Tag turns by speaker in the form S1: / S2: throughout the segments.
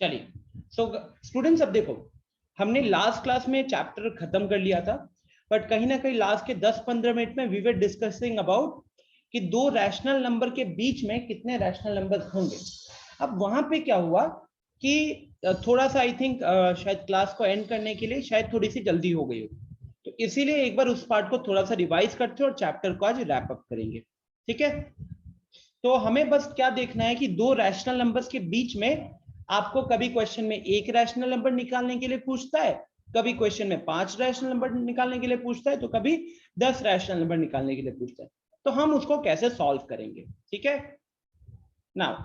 S1: चलिए, so students अब देखो, हमने लास्ट क्लास में चैप्टर खत्म कर लिया था, बट कहीं ना कहीं लास्ट के 10-15 मिनट में वी वर डिस्कसिंग अबाउट कि दो रैशनल नंबर के बीच में कितने रैशनल नंबर होंगे। अब वहां पे क्या हुआ कि थोड़ा सा आई थिंक शायद क्लास को एंड करने के लिए शायद थोड़ी सी जल्दी हो गई हो, तो इसीलिए एक बार उस पार्ट को थोड़ा सा रिवाइज करते हैं और चैप्टर को आज रैप अप करेंगे। ठीक है, तो हमें बस क्या देखना है कि दो रैशनल नंबर्स के बीच में आपको कभी क्वेश्चन में एक रैशनल नंबर निकालने के लिए पूछता है, कभी क्वेश्चन में 5 रैशनल नंबर निकालने के लिए पूछता है, तो कभी 10 रैशनल नंबर निकालने के लिए पूछता है। तो हम उसको कैसे सॉल्व करेंगे। ठीक है, नाउ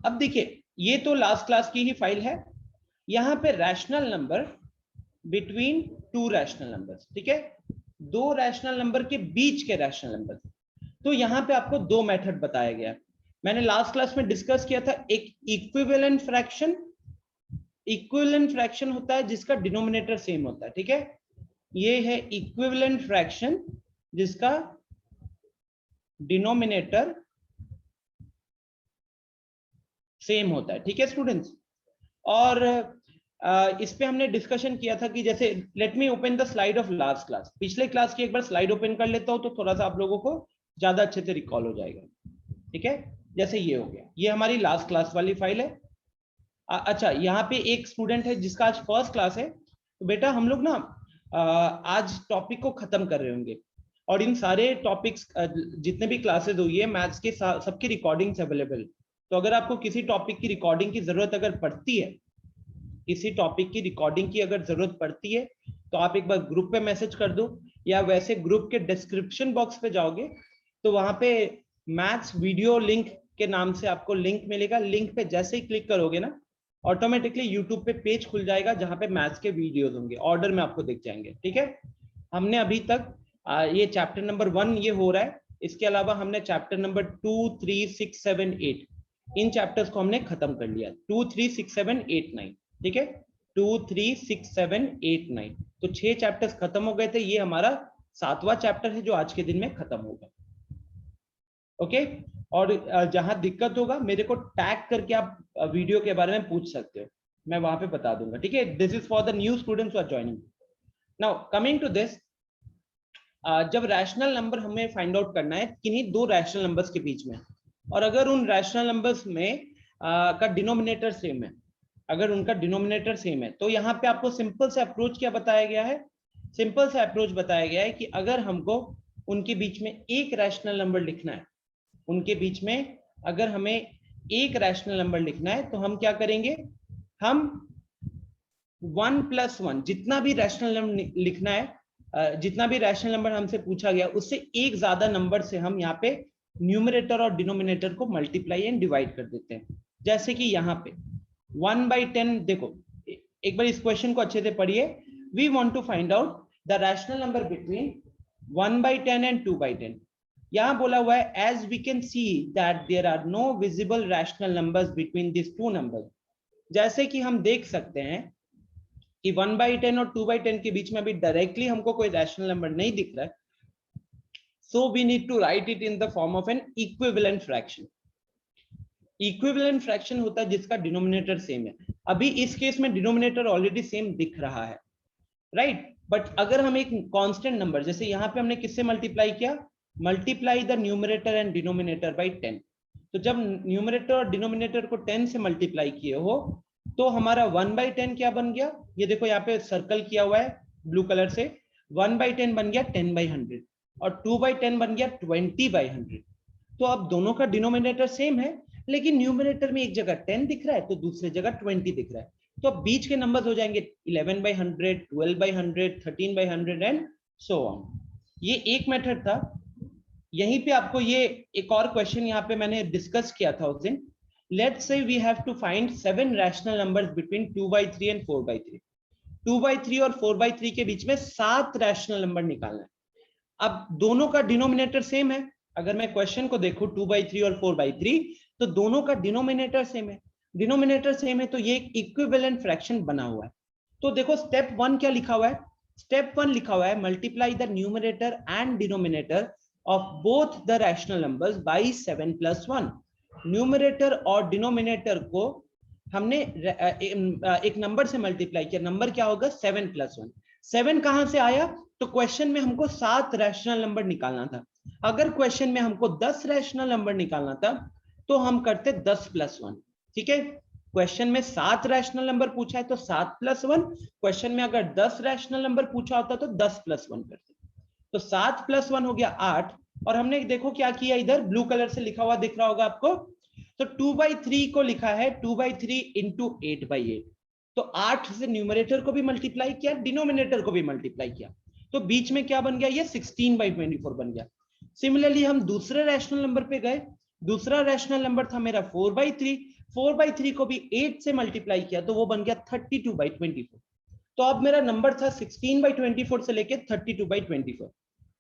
S1: अब देखिए, ये तो लास्ट क्लास की ही फाइल है। यहां पे rational number between two rational numbers, ठीक है, दो रैशनल नंबर के बीच के रैशनल नंबर। तो यहां पे आपको दो मेथड बताया गया। मैंने लास्ट क्लास में डिस्कस किया था एक इक्विवेलेंट फ्रैक्शन। इक्विवेलेंट फ्रैक्शन होता है जिसका डिनोमिनेटर सेम होता है। ठीक है, ये है इक्विवेलेंट फ्रैक्शन जिसका डिनोमिनेटर सेम होता है। ठीक है स्टूडेंट्स, और इस पे हमने डिस्कशन किया था कि जैसे let me open the slide of last class. पिछले क्लास की एक बार स्लाइड ओपन कर लेता हूं तो थोड़ा सा आप लोगों को ज्यादा अच्छे से रिकॉल हो जाएगा। ठीक है, जैसे ये हो गया, ये हमारी लास्ट क्लास वाली फाइल है। अच्छा, यहाँ पे एक स्टूडेंट है जिसका आज फर्स्ट क्लास है, तो बेटा हम लोग ना आज टॉपिक को खत्म कर रहे होंगे, और इन सारे टॉपिक्स जितने भी क्लासेस हुई है मैथ्स के सबकी रिकॉर्डिंग्स अवेलेबल। तो अगर आपको किसी टॉपिक की रिकॉर्डिंग की जरूरत अगर पड़ती है, किसी टॉपिक की रिकॉर्डिंग की अगर जरूरत पड़ती है, तो आप एक बार ग्रुप पे मैसेज कर दो, या वैसे ग्रुप के डिस्क्रिप्शन बॉक्स पे जाओगे तो वहां पे मैथ्स वीडियो लिंक के नाम से आपको लिंक मिलेगा। लिंक पे जैसे ही क्लिक करोगे ना, ऑटोमेटिकली यूट्यूब पे पेज खुल जाएगा जहां पे मैथ्स के वीडियोस होंगे, ऑर्डर में आपको दिख जाएंगे। ठीक है, हमने अभी तक ये चैप्टर नंबर 1 ये हो रहा है, इसके अलावा हमने चैप्टर नंबर 2, 3, 6, 7, 8 इन चैप्टर्स को हमने खत्म कर लिया। 2, 3, 6, 7, 8, 9। ठीक है, 2, 3, 6, 7, 8, 9, तो 6 चैप्टर्स खत्म हो गए थे। ये हमारा 7वां चैप्टर है जो आज के दिन में खत्म होगा। ओके, और जहां दिक्कत होगा मेरे को टैग करके आप वीडियो के बारे में पूछ सकते हो, मैं वहां पे बता दूंगा। ठीक है, this is for the new students who are joining. Now coming to this, जब रैशनल नंबर हमें फाइंड आउट करना है किन्हीं दो रैशनल नंबर्स के बीच में, और अगर उन रैशनल नंबर्स में का डिनोमिनेटर सेम है, अगर उनका डिनोमिनेटर सेम है, तो यहाँ पे आपको सिंपल से अप्रोच क्या बताया गया है, सिंपल से अप्रोच बताया गया है कि अगर हमको उनके बीच में एक रैशनल नंबर लिखना है, उनके बीच में अगर हमें एक रैशनल नंबर लिखना है, तो हम क्या करेंगे, हम 1+1 जितना भी रैशनल नंबर लिखना है, जितना भी रैशनल नंबर हमसे पूछा गया उससे एक ज्यादा नंबर से हम यहाँ पे न्यूमरेटर और डिनोमिनेटर को मल्टीप्लाई एंड डिवाइड कर देते हैं। जैसे कि यहाँ पे 1/10, देखो एक बार इस क्वेश्चन को अच्छे से पढ़िए। We want to find out the rational number between 1/10 and 2/10। यहाँ बोला हुआ है as we can see that there are no visible rational numbers between this two numbers. जैसे कि हम देख सकते हैं कि 1/10 और 2/10 के बीच में अभी डायरेक्टली हमको कोई रैशनल नंबर नहीं दिख रहा है, so we need to write it in the form of an equivalent fraction. Equivalent fraction होता है जिसका डिनोमिनेटर सेम है। अभी इस केस में डिनोमिनेटर ऑलरेडी सेम दिख रहा है, राइट, बट अगर हम एक कांस्टेंट नंबर, जैसे यहाँ पे हमने किससे मल्टीप्लाई किया, multiply the numerator and denominator by 10। तो जब न्यूमरेटर और डिनोमिनेटर को 10 से मल्टीप्लाई किए हो तो हमारा 1/10 क्या बन गया, ये देखो यहाँ पे सर्कल किया हुआ है ब्लू कलर से, 1/10 बन गया 10/100, और 2/10 बन गया 20/100। तो अब दोनों का डिनोमिनेटर सेम है, लेकिन न्यूमरेटर में एक जगह 10 दिख रहा है तो दूसरी जगह 20 दिख रहा है। तो अब बीच के नंबर्स हो जाएंगे 11/100, 12/100, 13/100 एंड सो ऑन। ये एक मेथड था। यहीं पे आपको ये एक और क्वेश्चन यहाँ पे मैंने डिस्कस किया था उस दिन। Let's say we have to find 7 rational numbers between 2/3 and 4/3। 2/3 और 4/3 के बीच में 7 रैशनल नंबर निकालना है। अब दोनों का डिनोमिनेटर सेम है। अगर मैं क्वेश्चन को देखूं 2/3 और 4/3, तो दोनों का डिनोमिनेटर सेम है। डिनोमिनेटर सेम है तो ये एक इक्विवेलेंट फ्रैक्शन बना हुआ है। तो देखो स्टेप 1 क्या लिखा हुआ है, स्टेप 1 लिखा हुआ है multiply the numerator and denominator of both the rational numbers by 7 + 1। Numerator और डिनोमिनेटर को हमने एक नंबर से मल्टीप्लाई किया। नंबर क्या होगा? 7 + 1। 7 कहां से आया? तो क्वेश्चन में हमको 7 रैशनल नंबर निकालना था। अगर क्वेश्चन में हमको 10 रैशनल नंबर निकालना था तो हम करते 10 + 1। ठीक है, क्वेश्चन में 7 रैशनल नंबर पूछा है तो 7 + 1। क्वेश्चन में अगर 10 रैशनल नंबर पूछा होता तो 10 + 1 करते। तो 7 + 1 हो गया 8। और हमने देखो क्या किया, इधर ब्लू कलर से लिखा हुआ दिख रहा होगा आपको। तो 2/3 को लिखा है 2/3 इंटू 8/8। तो 8 से न्यूमरेटर को भी मल्टीप्लाई किया, डिनोमिनेटर को भी मल्टीप्लाई किया, तो बीच में क्या बन गया? ये 16/24 बन गया। सिमिलरली हम दूसरे रैशनल नंबर पे गए। दूसरा रैशनल नंबर था मेरा 4/3। 4/3 को भी 8 से मल्टीप्लाई किया तो वो बन गया 32/24। तो अब मेरा नंबर था 16/24 से लेके 32/24।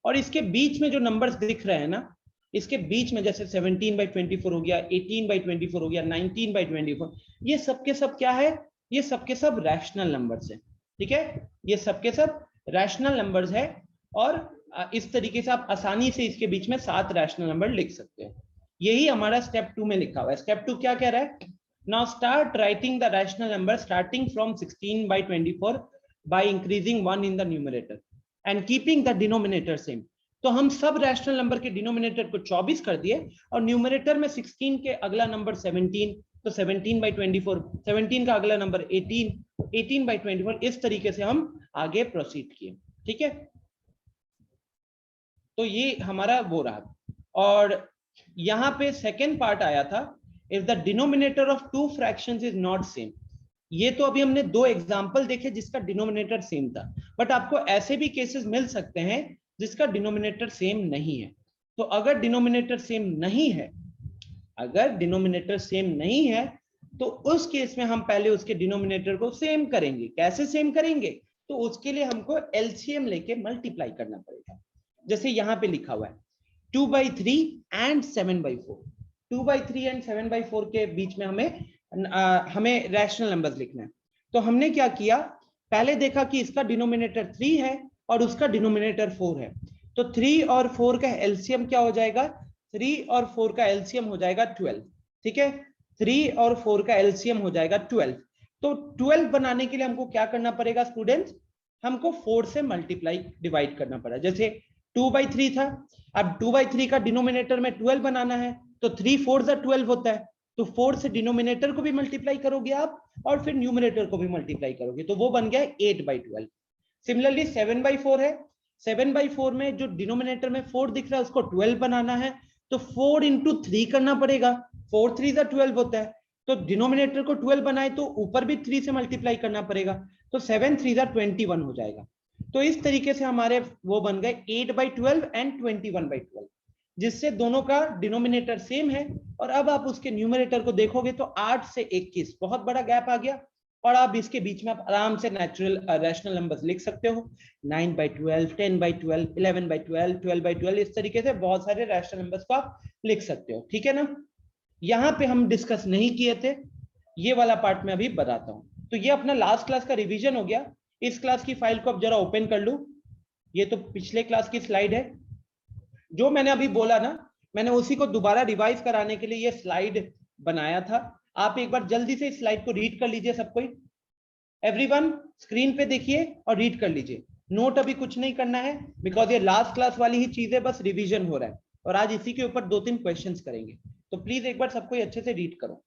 S1: और इसके बीच में जो नंबर्स दिख रहे हैं ना, इसके बीच में जैसे 17/24 हो गया, 18/24 हो गया, 19/24, ये सबके सब क्या है? ये सबके सब रैशनल नंबर्स है। ठीक है, ये सबके सब रैशनल नंबर्स है। और इस तरीके से आप आसानी से इसके बीच में 7 रैशनल नंबर लिख सकते हैं। यही हमारा स्टेप 2 में लिखा हुआ है। स्टेप 2 क्या कह रहा है? Now start writing the rational number starting from 16/24 by increasing 1 in the numerator and keeping the denominator same। तो हम सब रैशनल नंबर के डिनोमिनेटर को 24 कर दिए और न्यूमरेटर में 16 के अगला नंबर 17, तो 17/24, 17 का अगला नंबर 18, 18/24, इस तरीके से हम आगे प्रोसीड किए। ठीक है, तो ये हमारा वो रहा। और यहां पे सेकेंड पार्ट आया था, if the denominator of two fractions is not same. ये तो अभी हमने 2 एग्जांपल देखे जिसका डिनोमिनेटर सेम था, बट आपको ऐसे भी केसेस मिल सकते हैं जिसका डिनोमिनेटर सेम नहीं है। तो अगर डिनोमिनेटर सेम नहीं है, अगर डिनोमिनेटर सेम नहीं है तो उस केस में हम पहले उसके डिनोमिनेटर को सेम करेंगे। कैसे सेम करेंगे? तो उसके लिए हमको एलसीएम लेके मल्टीप्लाई करना पड़ेगा। जैसे यहां पे लिखा हुआ है 2/3 एंड 7/4। 2/3 एंड 7/4 के बीच में हमें रैशनल नंबर्स लिखना है। तो हमने क्या किया, पहले देखा कि इसका डिनोमिनेटर 3 है और उसका डिनोमिनेटर 4 है। तो 3 और 4 का एलसीएम क्या हो जाएगा? 3 और 4 का एलसीएम हो जाएगा 12। ठीक है, 3 और 4 का एलसीएम हो जाएगा 12। तो 12 बनाने के लिए हमको क्या करना पड़ेगा स्टूडेंट्स? हमको 4 से मल्टीप्लाई डिवाइड करना पड़ा। जैसे 2/3 था, अब 2/3 का डिनोमिनेटर में 12 बनाना है, तो 3 4 12 होता है। तो 4 से डिनोमिनेटर को भी मल्टीप्लाई करोगे आप और फिर न्यूमरेटर को भी मल्टीप्लाई करोगे, तो वो बन गया 8/12। सिमिलरली 7/4 है। 7/4 में जो डिनोमिनेटर में 4 दिख रहा है उसको 12 बनाना है, तो 4 इंटू 3 करना पड़ेगा। 4 3 12 होता है। तो डिनोमिनेटर को 12 बनाए तो ऊपर भी 3 से मल्टीप्लाई करना पड़ेगा, तो 7 3 21 हो जाएगा। तो इस तरीके से हमारे वो बन गए 8/12 एंड 21/12, जिससे दोनों का डिनोमिनेटर सेम है। और अब आप उसके न्यूमरेटर को देखोगे तो 8 से 21, बहुत बड़ा गैप आ गया। और आप इसके बीच में आप आराम से नेचुरल रैशनल नंबर्स लिख सकते हो। 9/12, 10/12, 11/12, 12/12, इस तरीके से बहुत सारे रैशनल नंबर्स को आप लिख सकते हो। ठीक है ना, यहाँ पे हम डिस्कस नहीं किए थे, ये वाला पार्ट मैं अभी बताता हूँ। तो ये अपना लास्ट क्लास का रिवीजन हो गया। इस क्लास की फाइल को अब जरा ओपन कर लूं। ये तो पिछले क्लास की स्लाइड है। जो मैंने अभी बोला ना, मैंने उसी को दोबारा रिवाइज कराने के लिए ये स्लाइड बनाया था। आप एक बार जल्दी से इस स्लाइड को रीड कर लीजिए सब कोई। एवरीवन स्क्रीन पे देखिए और रीड कर लीजिए। नोट अभी कुछ नहीं करना है, बिकॉज ये लास्ट क्लास वाली ही चीजें, बस रिवीजन हो रहा है और आज इसी के ऊपर 2-3 क्वेश्चंस करेंगे। तो प्लीज एक बार सब कोई अच्छे से रीड करो।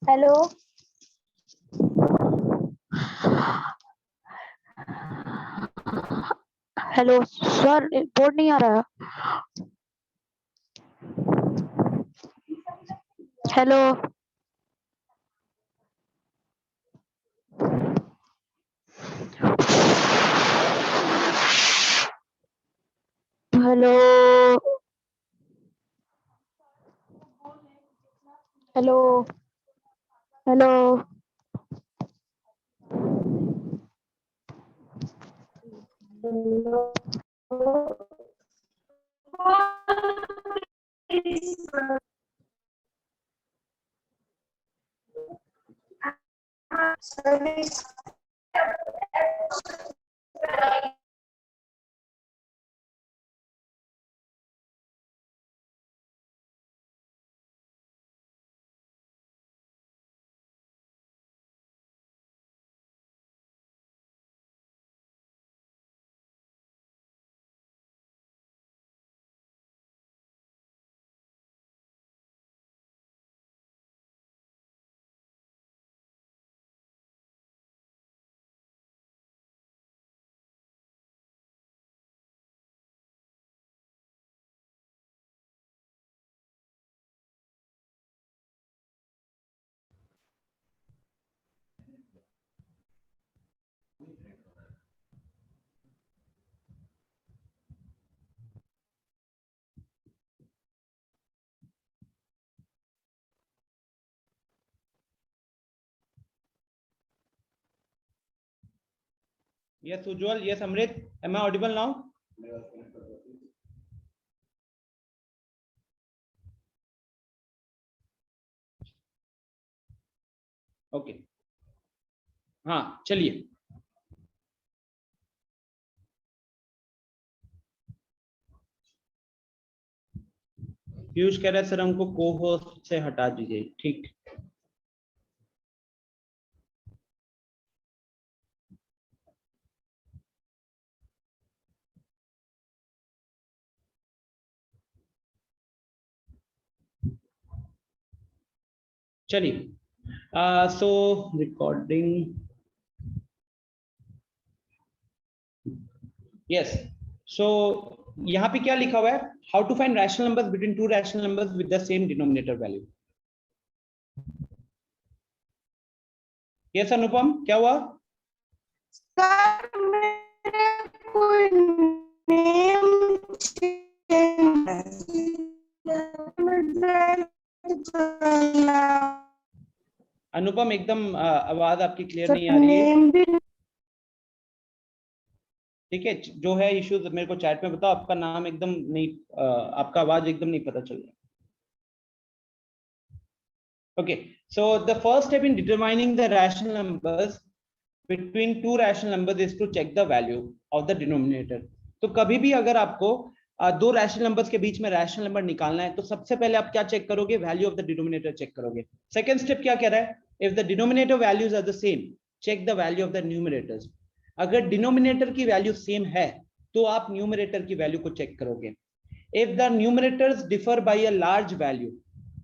S2: हेलो हेलो सर, बोर्ड नहीं आ रहा। Hello hello hello hello
S1: Yes, Ujjwal. Yes, Amrit. Am I audible now? Okay हाँ चलिए। पीयूष कह रहे सर हमको को होस्ट से हटा दीजिए। ठीक, चलिए। सो रिकॉर्डिंग, यस। सो यहाँ पे क्या लिखा हुआ है? How to find rational numbers between two rational numbers with the same denominator value. Yes Anupam, क्या हुआ?
S2: सर मेरे कोई नेम
S1: अनुपम एकदम आवाज आपकी क्लियर नहीं आ रही है। ठीक है, जो है इश्यूज मेरे को चैट में बताओ। आपका नाम एकदम नहीं, आपका आवाज एकदम नहीं पता चल रहा। Okay, so the first step in determining the rational numbers between two rational numbers is to check the value of the denominator. तो कभी भी अगर आपको दो रैशनल नंबर्स के बीच में रैशनल नंबर निकालना है तो सबसे पहले आप क्या चेक करोगे? Value of the denominator check करोगे। सेकंड स्टेप क्या कह रहा है? If the denominator values are the same, check the value of the numerators. अगर डिनोमिनेटर की वैल्यू सेम है तो आप न्यूमरेटर की वैल्यू को चेक करोगे। If the numerators differ by a large value,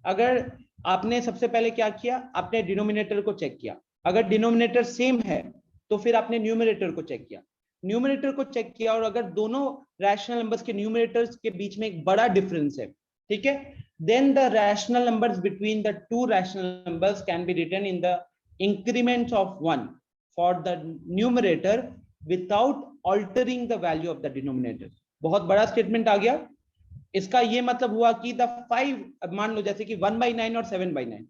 S1: अगर आपने सबसे पहले क्या किया? आपने डिनोमिनेटर को चेक किया। अगर डिनोमिनेटर सेम है तो फिर आपने न्यूमरेटर को चेक किया। न्यूमरेटर को चेक किया और अगर दोनों रैशनल नंबर्स के न्यूमरेटर्स के बीच में एक बड़ा डिफरेंस है, ठीक है, then the rational numbers between the two rational numbers can be written in the increments of 1 for the numerator without altering the value of the denominator. बहुत बड़ा स्टेटमेंट आ गया। इसका ये मतलब हुआ कि द 5, मान लो जैसे कि 1/9 और 7/9,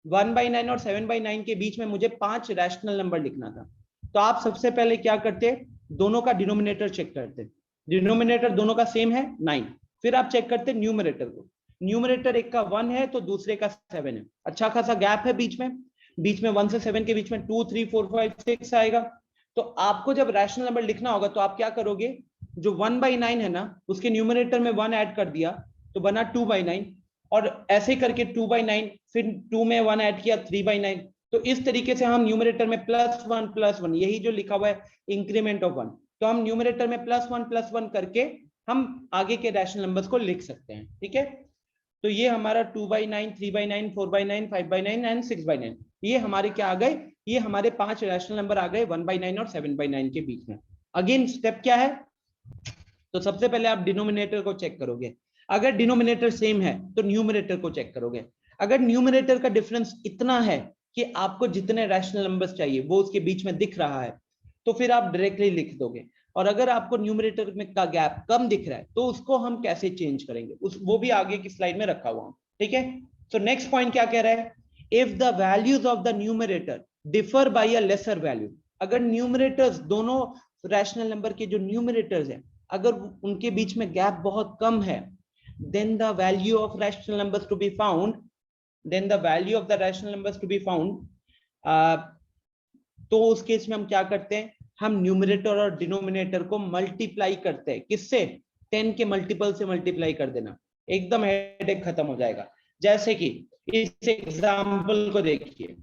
S1: 1/9 और 7/9 के बीच में मुझे 5 रैशनल नंबर लिखना था। तो आप सबसे पहले क्या करते? दोनों का डिनोमिनेटर चेक करते। डिनोमिनेटर दोनों का सेम है 9, फिर आप चेक करते न्यूमरेटर को। न्यूमरेटर एक का 1 है तो दूसरे का 7 है, अच्छा खासा गैप है बीच में। 1 से 7 के बीच में 2 3 4 5 6 आएगा। तो आपको जब रैशनल नंबर लिखना होगा तो आप क्या करोगे? जो 1/9 है ना, उसके न्यूमरेटर में 1 ऐड कर दिया तो बना 2/9, और ऐसे करके 2/9, फिर 2 में 1 ऐड किया 3/9। तो इस तरीके से हम न्यूमरेटर में +1 यही जो लिखा हुआ है इंक्रीमेंट ऑफ 1, तो हम न्यूमरेटर में +1 करके हम आगे के रैशनल नंबर्स को लिख सकते हैं। ठीक है, तो ये हमारा 2/9, 3/9, 4/9, 5/9 एंड 6/9, ये हमारे क्या आ गए, ये हमारे 5 रैशनल नंबर आ गए 1/9 और 7/9 के बीच में। अगेन स्टेप क्या है, तो सबसे पहले आप डिनोमिनेटर को चेक करोगे, अगर डिनोमिनेटर सेम है तो न्यूमरेटर को चेक करोगे। अगर न्यूमरेटर का डिफरेंस इतना है कि आपको जितने रैशनल नंबर्स चाहिए वो उसके बीच में दिख रहा है, तो फिर आप डायरेक्टली लिख दोगे। और अगर आपको न्यूमरेटर में का गैप कम दिख रहा है तो उसको हम कैसे चेंज करेंगे, वो भी आगे की स्लाइड में रखा हुआ, ठीक है। तो नेक्स्ट पॉइंट क्या कह रहा है, if the values of the numerator differ by a lesser value, अगर न्यूमरेटर्स दोनों रैशनल नंबर के जो न्यूमरेटर्स हैं अगर उनके बीच में गैप बहुत कम है, then the value of rational numbers to be found, then the value of the rational numbers to be found, तो उस केस में हम क्या करते हैं, हम न्यूमरेटर और डिनोमिनेटर को मल्टीप्लाई करते हैं, किससे, 10 के मल्टीपल से मल्टीप्लाई कर देना, एकदम हेडेक खत्म हो जाएगा। जैसे कि इस एग्जांपल को देखिए,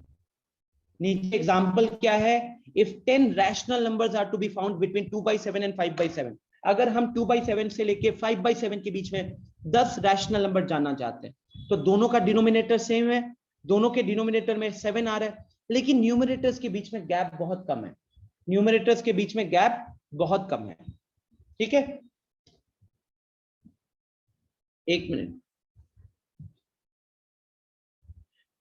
S1: नीचे एग्जांपल क्या है, if 10 rational numbers are to be found between 2/7 and 5/7, अगर हम 2/7 से लेके 5/7 के बीच में 10 रैशनल नंबर जानना चाहते हैं, तो दोनों का डिनोमिनेटर सेम है, दोनों के डिनोमिनेटर में 7 आ रहा है, लेकिन न्यूमरेटर्स के बीच में गैप बहुत कम है, न्यूमरेटर्स के बीच में गैप बहुत कम है, ठीक है। एक मिनट,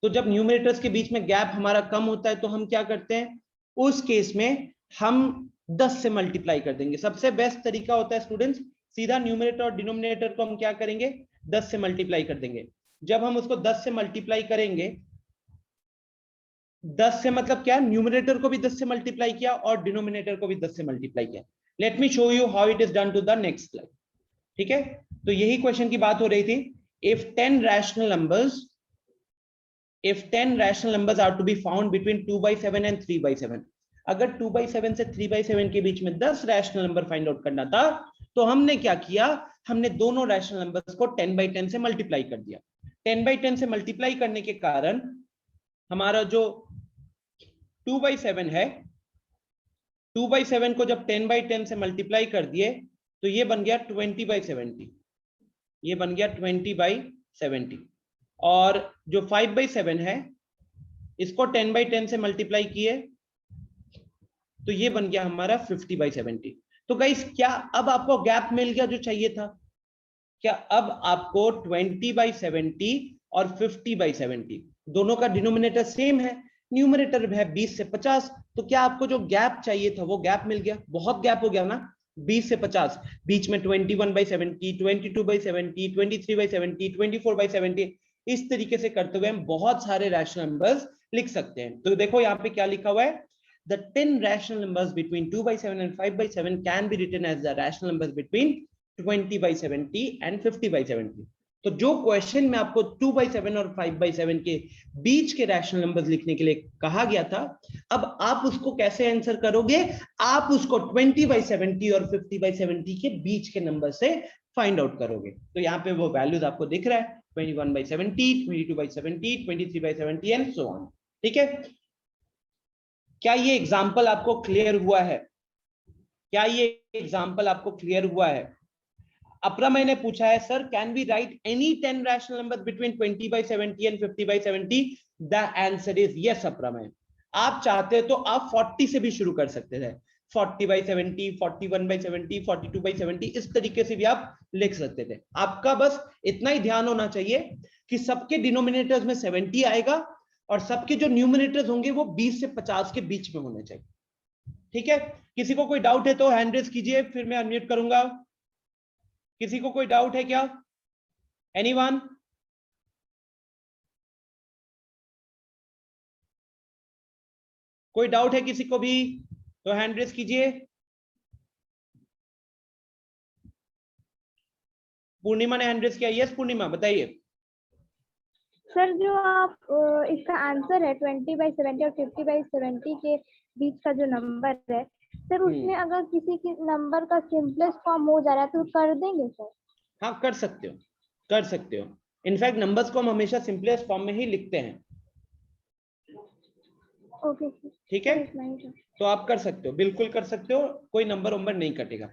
S1: तो जब न्यूमरेटर्स के बीच में गैप हमारा कम होता है तो हम क्या करते हैं, उस केस में हम 10 से मल्टीप्लाई कर देंगे। सबसे बेस्ट तरीका होता है स्टूडेंट्स, सीधा न्यूमरेटर और डिनोमिनेटर को हम क्या करेंगे, 10 से मल्टीप्लाई कर देंगे। जब हम उसको 10 से मल्टीप्लाई करेंगे, 10 से मतलब क्या, न्यूमरेटर को भी 10 से मल्टीप्लाई किया और डिनोमिनेटर को भी 10 से मल्टीप्लाई किया। Let me show you how it is done to the next slide, ठीक है। तो यही क्वेश्चन की बात हो रही थी, if 10 rational numbers, if 10 rational numbers are to be found between 2/7 and 3/7, अगर 2/7 से 3/7 के बीच में 10 रैशनल नंबर फाइंड आउट करना था, तो हमने क्या किया, हमने दोनों रैशनल नंबर्स को 10/10 से मल्टीप्लाई कर दिया। 10/10 से मल्टीप्लाई करने के कारण हमारा जो 2/7 है, 2/7 को जब 10/10 से मल्टीप्लाई कर दिए तो ये बन गया 20/70, ये बन गया 20/70। और जो 5/7 है इसको 10/10 से मल्टीप्लाई किए तो ये बन गया हमारा 50/70। तो गाइस क्या अब आपको गैप मिल गया जो चाहिए था, क्या अब आपको 20/70 और 50/70 दोनों का डिनोमिनेटर सेम है, न्यूमरेटर है 20 से 50, तो क्या आपको जो गैप चाहिए था वो गैप मिल गया, बहुत गैप हो गया ना, 20 से 50, बीच में 21/70, 22/70, 23/70, 24/70, इस तरीके से करते हुए हम बहुत सारे रैशनल नंबर्स लिख सकते हैं। तो देखो यहाँ पे क्या लिखा हुआ है, the 10 rational numbers between 2/7 and 5/7 can be written as the rational numbers between 20/70 and 50/70। तो जो क्वेश्चन में आपको 2/7 और 5/7 के बीच के रैशनल नंबर्स लिखने के लिए कहा गया था, अब आप उसको कैसे आंसर करोगे, आप उसको 20/70 और 50/70 के बीच के नंबर से फाइंड आउट करोगे। तो यहाँ पे वो वैल्यूज आपको दिख रहा है, 21/70, 22/70, 23/70 एंड सो ऑन, ठीक है। क्या ये एग्जाम्पल आपको क्लियर हुआ है, क्या ये एग्जाम्पल आपको क्लियर हुआ है। अपरा मैंने पूछा है, sir can we write any 10 rational number between 20/70 and 50/70, the answer is yes Apara man. आप चाहते तो आप 40 से भी शुरू कर सकते थे, 40/70, 41/70, 42/70, इस तरीके से भी आप लिख सकते थे। आपका बस इतना ही ध्यान होना चाहिए कि सबके डिनोमिनेटर्स में 70 आएगा और सबके जो न्यूमरेटर्स होंगे वो 20 से 50 के बीच में होने चाहिए, ठीक है। किसी को कोई डाउट है तो हैंड रेज कीजिए, फिर मैं अनम्यूट करूंगा। किसी को कोई डाउट है क्या, एनीवन? कोई डाउट है किसी को भी तो हैंड रेज कीजिए। पूर्णिमा ने हैंड रेज किया, यस पूर्णिमा बताइए।
S2: सर जो आप इसका आंसर है 20/70 और 50/70 के बीच का जो नंबर है सर, उसमें अगर किसी के नंबर का सिंपलेस्ट फॉर्म हो जा रहा है तो कर देंगे सर?
S1: हाँ कर सकते हो, कर सकते हो। इनफैक्ट नंबर्स को हम हमेशा सिंपलेस्ट फॉर्म में ही लिखते हैं,
S2: ओके
S1: ठीक है। तो आप कर सकते हो, बिल्कुल कर सकते हो, कोई नंबर वंबर नहीं कटेगा।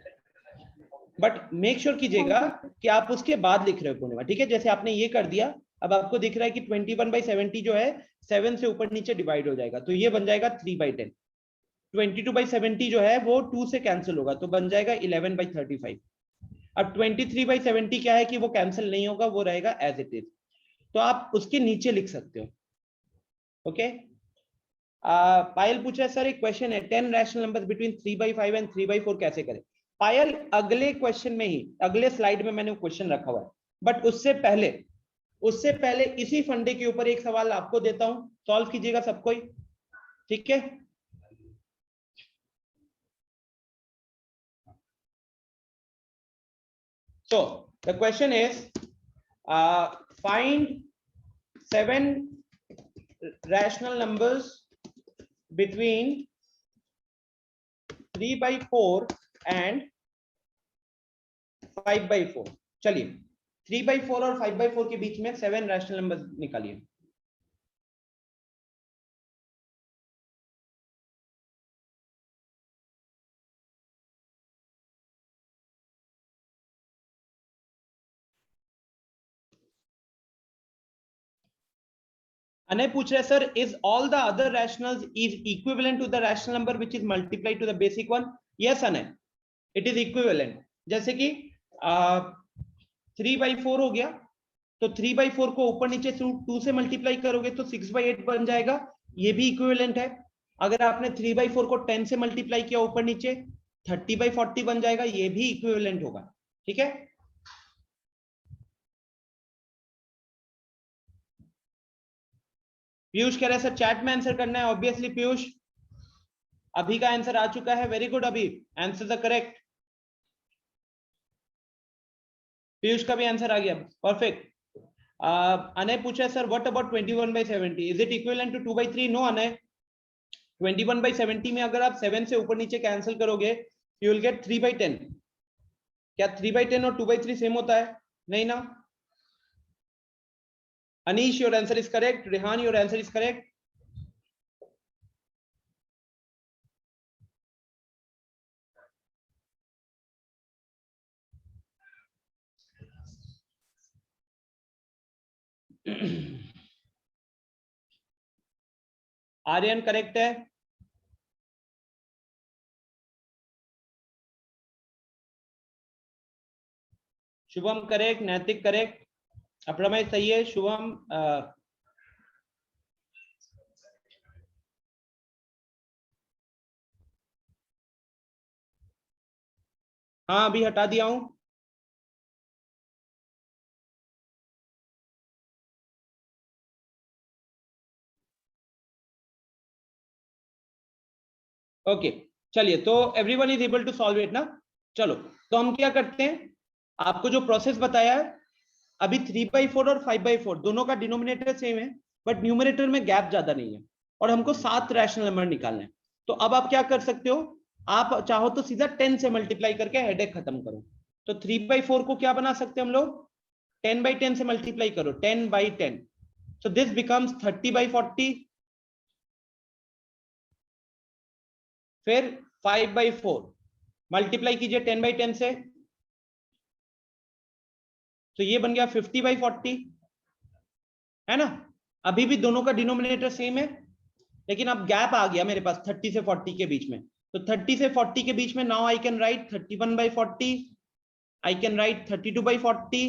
S1: बट मेक श्योर कीजिएगा कि आप उसके बाद लिख रहे हो पूर्णिमा, ठीक है। जैसे आपने ये कर दिया, अब आपको दिख रहा है कि 21/70 जो है 7 से ऊपर नीचे डिवाइड हो जाएगा, तो ये बन जाएगा 3/10। 22/70 जो है वो 2 से कैंसिल होगा, तो बन जाएगा 11/35। अब 23/70 क्या है कि वो कैंसिल नहीं होगा, वो रहेगा एज इट इज, तो आप उसके नीचे लिख सकते हो। ओके, पायल पूछ रहा है सर एक क्वेश्चन है, 10 रैशनल नंबर्स बिटवीन 3/5 एंड 3/4 कैसे करें? पायल अगले क्वेश्चन में ही, अगले स्लाइड में मैंने क्वेश्चन रखा हुआ है, बट उससे पहले इसी फंडे के ऊपर एक सवाल आपको देता हूं, सॉल्व कीजिएगा सब कोई, ठीक है। So the question is, find 7 rational numbers between 3/4 and 5/4। चलिए 3/4 और 5/4 के बीच में 7 रैशनल नंबर्स निकालिए। अनय पूछ रहे sir, is all the other rationals is equivalent to the rational number which is multiplied to the basic one? Yes Anay, it is equivalent. जैसे कि 3/4 हो गया, तो 3/4 को ऊपर नीचे 2 से मल्टीप्लाई करोगे तो 6/8 बन जाएगा, ये भी इक्विवेलेंट है। अगर आपने 3/4 को 10 से मल्टीप्लाई किया ऊपर नीचे 30/40 बन जाएगा, ये भी इक्विवेलेंट होगा, ठीक है। पीयूष कह रहे हैं सर चैट में आंसर करना है, ऑब्वियसली पीयूष। अभी का आंसर आ चुका है, very good Abhi, answer the correct. Piyush का भी आंसर आ गया, परफेक्ट। अनय पूछा है sir what about 21/70, is it equivalent to 2/3? No Anay, 21/70 में अगर आप 7 से ऊपर नीचे कैंसिल करोगे यू विल गेट 3/10। क्या 3/10 और 2/3 सेम होता है? नहीं ना। Anish your answer is correct, Rehan your answer is correct. Aryan correct है, शुभम करेक्ट, नैतिक करेक्ट, अप्रमेय सही है, शुभम हाँ अभी हटा दिया हूं। ओके चलिए, तो everyone is able to solve it ना। चलो तो हम क्या करते हैं, आपको जो प्रोसेस बताया है, अभी 3/4 और 5/4 दोनों का डिनोमिनेटर सेम है, बट न्यूमरेटर में गैप ज्यादा नहीं है, और हमको 7 रैशनल नंबर निकालना है। तो अब आप क्या कर सकते हो, आप चाहो तो सीधा 10 से मल्टीप्लाई करके हेडेक खत्म करो। तो 3/4 को क्या बना सकते हैं हम लोग, 10/10 से मल्टीप्लाई करो, 10/10, so this becomes 30/40। फिर 5/4 मल्टीप्लाई कीजिए 10/10 से, तो ये बन गया 50/40, है ना। अभी भी दोनों का डिनोमिनेटर सेम है, लेकिन अब गैप आ गया मेरे पास 30 से 40 के बीच में, तो 30 से 40 के बीच में now I can write 31/40, I can write 32/40,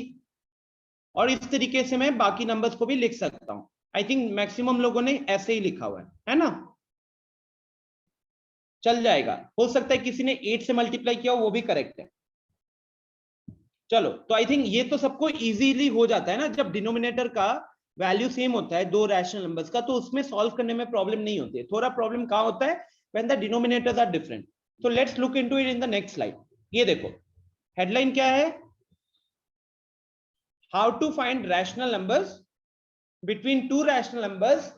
S1: और इस तरीके से मैं बाकी नंबर्स को भी लिख सकता हूं। आई थिंक मैक्सिमम लोगों ने ऐसे ही लिखा हुआ है ना, चल जाएगा। हो सकता है किसी ने 8 से मल्टीप्लाई किया हो, वो भी करेक्ट है। चलो तो आई थिंक ये तो सबको इजीली हो जाता है ना, जब डिनोमिनेटर का वैल्यू सेम होता है दो रैशनल नंबर्स का, तो उसमें सॉल्व करने में प्रॉब्लम नहीं होती है। थोड़ा प्रॉब्लम कहां होता है, when the denominators are different. So let's look into it in the next slide. ये देखो हेडलाइन क्या है, how to find rational numbers between two rational numbers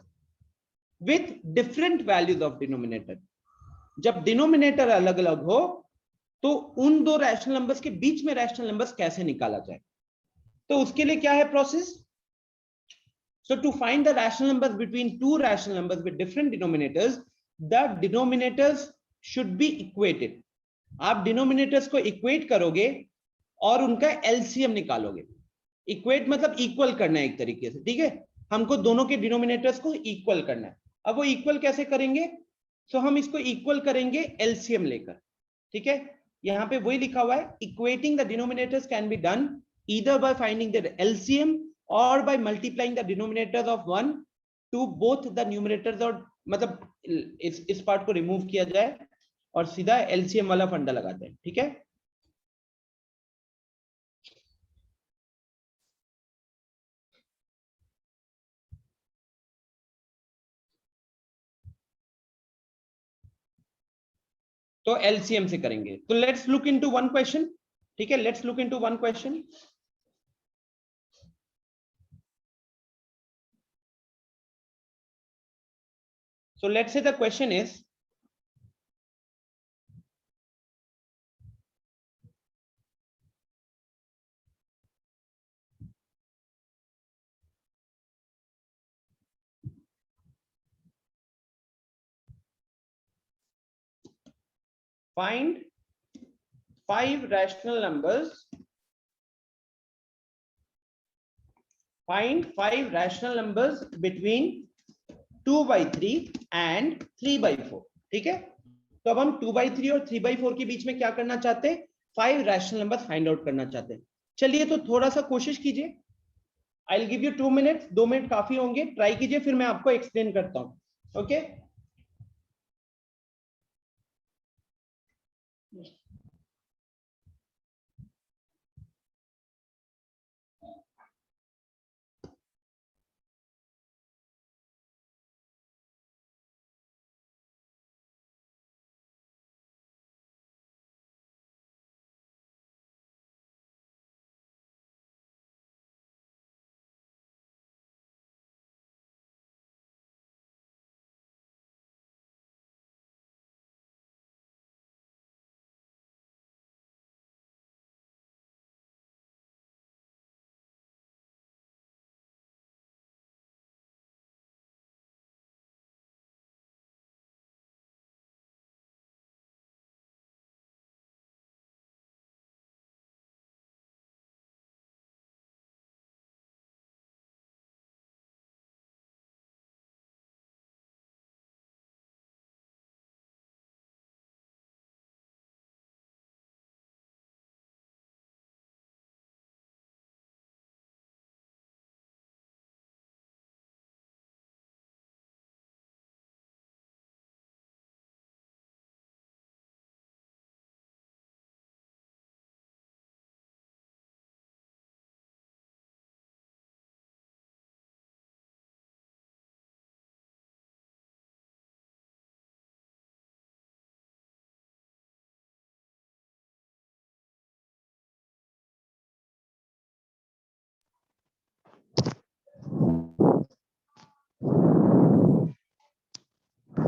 S1: with different values of denominator. जब डिनोमिनेटर अलग अलग हो तो उन दो रैशनल नंबर्स के बीच में रैशनल नंबर्स कैसे निकाला जाए, तो उसके लिए क्या है process. So to find the rational numbers between two rational numbers with different denominators, the denominators should be equated. आप denominators को equate करोगे और उनका एलसीएम निकालोगे। इक्वेट मतलब इक्वल करना है एक तरीके से, ठीक है, हमको दोनों के डिनोमिनेटर्स को इक्वल करना है। अब वो इक्वल कैसे करेंगे, सो हम इसको इक्वल करेंगे एलसीएम लेकर, ठीक है। यहाँ पे वही लिखा हुआ है, equating the denominators can be done either by finding the LCM और by multiplying the denominators of one to both the numerators, और मतलब इस पार्ट को रिमूव किया जाए और सीधा एलसीएम वाला फंडा लगाते हैं, ठीक है। तो एलसीएम से करेंगे। तो let's look into one question, ठीक है, let's look into one question. So let's say the question is, find 5 rational numbers, find 5 rational numbers between 2/3 and 3/4, ठीक है। तो अब हम 2/3 और 3/4 के बीच में क्या करना चाहते हैं, 5 रैशनल नंबर्स फाइंड आउट करना चाहते हैं। चलिए तो थोड़ा सा कोशिश कीजिए, I will give you 2 minutes, 2 minute काफी होंगे, ट्राई कीजिए, फिर मैं आपको एक्सप्लेन करता हूं, ओके।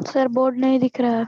S2: सर बोर्ड नहीं दिख रहा है।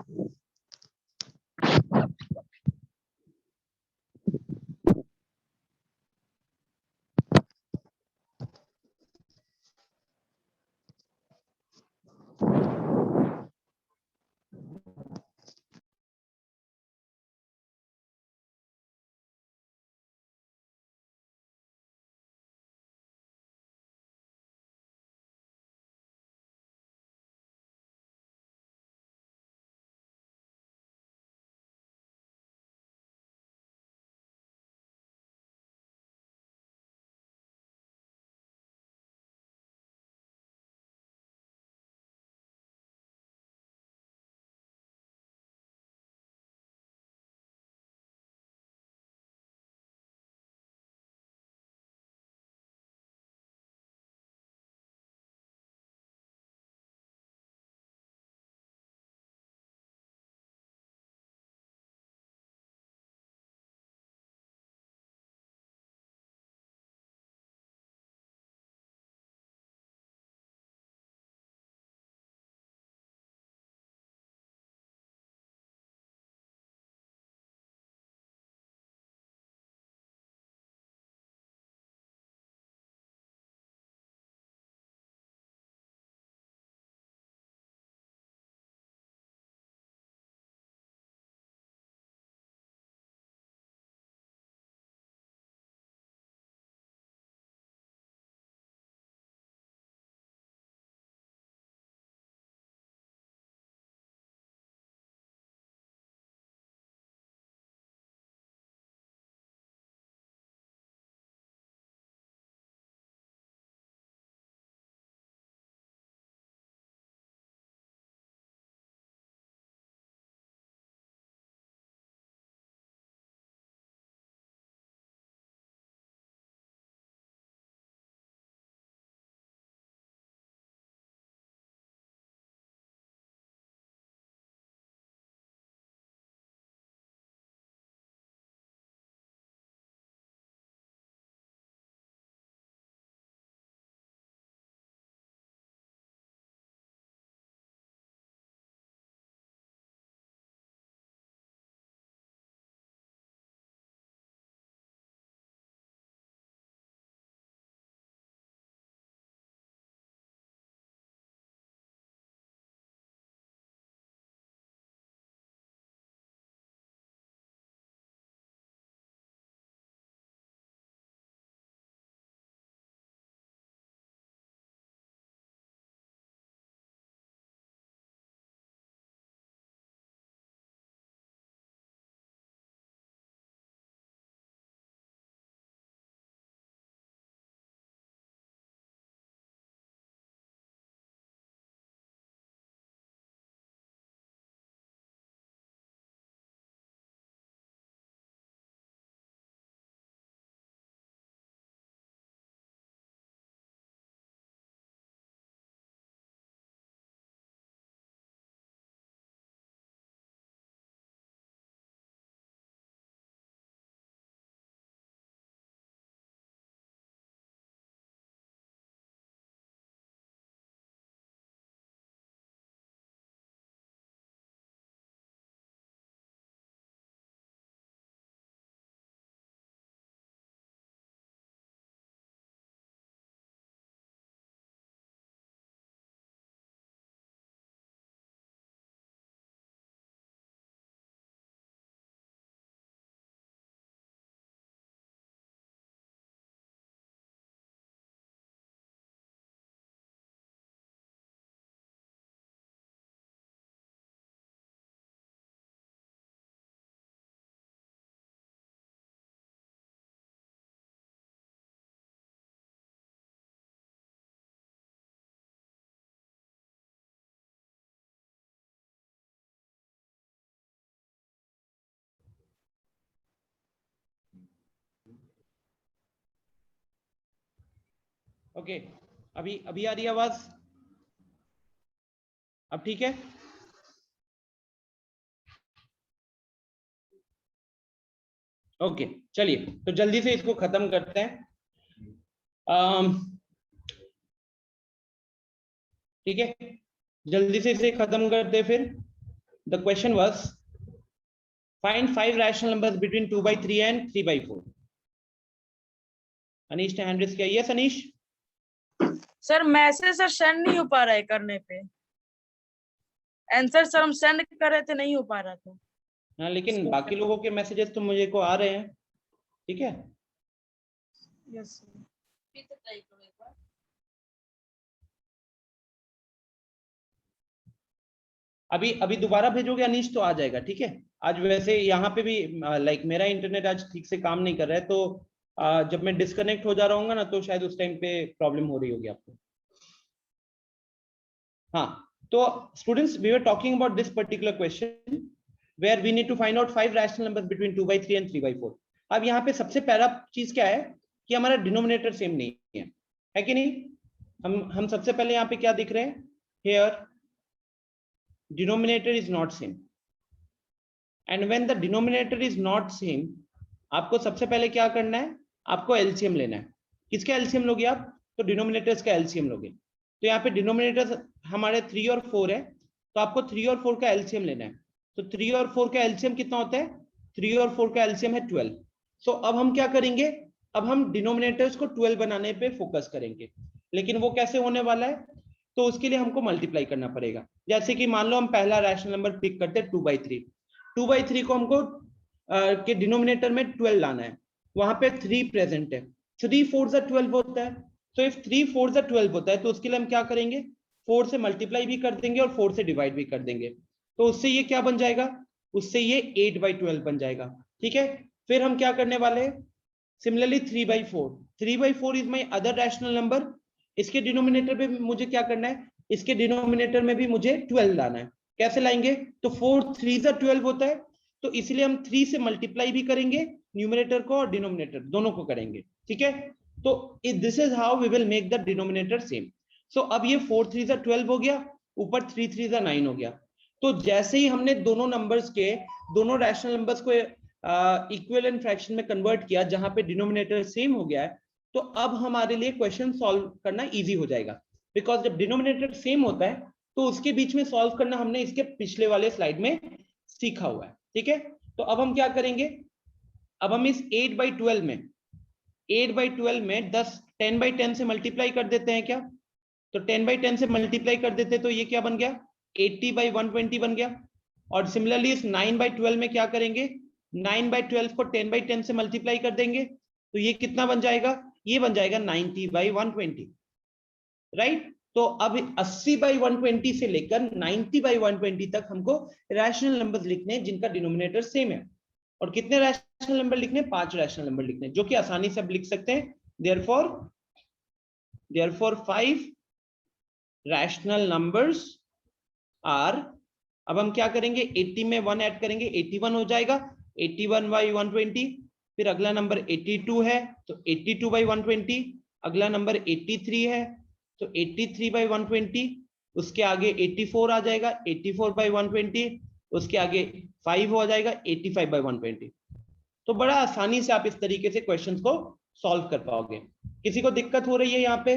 S1: ओके, अभी अभी आ रही है आवाज? अब ठीक है? ओके, चलिए तो जल्दी से इसको खत्म करते हैं। ठीक है, जल्दी से इसे खत्म करते हैं। फिर the question was find 5 rational numbers between 2/3 and 3/4। Anish ने हैंड रेज किया। Yes Anish.
S3: Sir message sir send नहीं हो पा रहा है करने पे। आंसर सर हम सेंड कर रहे थे, नहीं हो पा रहा था।
S1: हाँ, लेकिन बाकी लोगों के मैसेजेस तो मुझे को आ रहे हैं। ठीक है,
S3: यस सर।
S1: अभी अभी दोबारा भेजोगे अनीश तो आ जाएगा। ठीक है, आज वैसे यहाँ पे भी लाइक मेरा इंटरनेट आज ठीक से काम नहीं कर रहा है, तो जब मैं डिस्कनेक्ट हो जा रहा हूँ ना, तो शायद उस टाइम पे प्रॉब्लम हो रही होगी आपको। हाँ, तो students, we were talking about this particular question where we need to find out 5 rational numbers between 2/3 and 3/4। अब यहाँ पे सबसे पहला चीज क्या है कि हमारा डिनोमिनेटर सेम नहीं है कि नहीं? हम सबसे पहले यहाँ पे क्या दिख रहे हैं? Here denominator is not same, and when the denominator is not same, आपको सबसे पहले क्या करना है? आपको एलसीएम लेना है। किसका एलसीएम लोगे आप? तो डिनोमिनेटर्स का एलसीएम लोगे। तो यहाँ पे डिनोमिनेटर्स हमारे 3 और 4 है, तो आपको 3 और 4 का एलसीएम लेना है। तो 3 और 4 का एलसीएम कितना होता है? 3 और 4 का एलसीएम है 12। सो अब हम क्या करेंगे? अब हम डिनोमिनेटर्स को 12 बनाने पे फोकस करेंगे। लेकिन वो कैसे होने वाला है? तो उसके लिए हमको मल्टीप्लाई करना पड़ेगा। जैसे कि मान लो हम पहला रैशनल नंबर पिक करते हैं 2/3। 2/3 को हमको के डिनोमिनेटर में 12 लाना है। वहां पे 3 प्रेजेंट है, 3 4 12 होता है। तो इफ 3 4 12 होता है, तो उसके लिए हम क्या करेंगे? 4 से मल्टीप्लाई भी कर देंगे और 4 से डिवाइड भी कर देंगे। तो उससे ये क्या बन जाएगा? उससे ये 8/12 बन जाएगा। ठीक है, फिर हम क्या करने वाले हैं? Similarly 3/4, 3/4 is my other rational number. इसके डिनोमिनेटर पे मुझे क्या करना है? इसके डिनोमिनेटर में भी मुझे 12 लाना है। कैसे लाएंगे? तो 4 3 12 होता है, तो इसलिए हम 3 से मल्टीप्लाई भी करेंगे, न्यूमिनेटर को और डिनोमिनेटर दोनों को करेंगे। ठीक है, तो this is how we will make the denominator same. So अब ये 4 3 12 हो गया, ऊपर 3 3 9 हो गया। तो जैसे ही हमने दोनों नंबर्स के दोनों रैशनल नंबर्स को इक्विवेलेंट फ्रैक्शन में कन्वर्ट किया, जहां पे डिनोमिनेटर सेम हो गया है, तो अब हमारे लिए क्वेश्चन सॉल्व करना इजी हो जाएगा। बिकॉज जब डिनोमिनेटर सेम होता है, तो उसके बीच में सॉल्व करना हमने इसके पिछले वाले स्लाइड में सीखा हुआ है। ठीक है, तो अब हम क्या करेंगे? अब हम इस 8/12 में 10 से मल्टीप्लाई कर देते हैं क्या? तो 10/10 से मल्टीप्लाई कर देते, तो ये क्या बन गया? 80/120 बन गया। और सिमिलरली इस 9/12 में क्या करेंगे? 9/12 को 10/10 से मल्टीप्लाई कर देंगे, तो ये कितना बन जाएगा? ये बन जाएगा 90/120। राइट, तो अब 80/120 से लेकर 90/120 तक हमको रैशनल नंबर्स लिखने हैं जिनका डिनोमिनेटर सेम है। और कितने रैशनल नंबर लिखने? 5 रैशनल नंबर लिखने, जो कि आसानी से अब लिख सकते हैं। देयरफॉर 5 रैशनल नंबर्स आर, अब हम क्या करेंगे? 80 में 1 ऐड करेंगे, 81 हो जाएगा। 81/120। फिर अगला नंबर 82 है, तो 82/120। अगला नंबर 83 है, तो 83/120। उसके आगे 84 आ जाएगा, 84/120। उसके आगे 5 हो जाएगा, 85/120। तो बड़ा आसानी से आप इस तरीके से क्वेश्चंस को सॉल्व कर पाओगे। किसी को दिक्कत हो रही है यहाँ पे?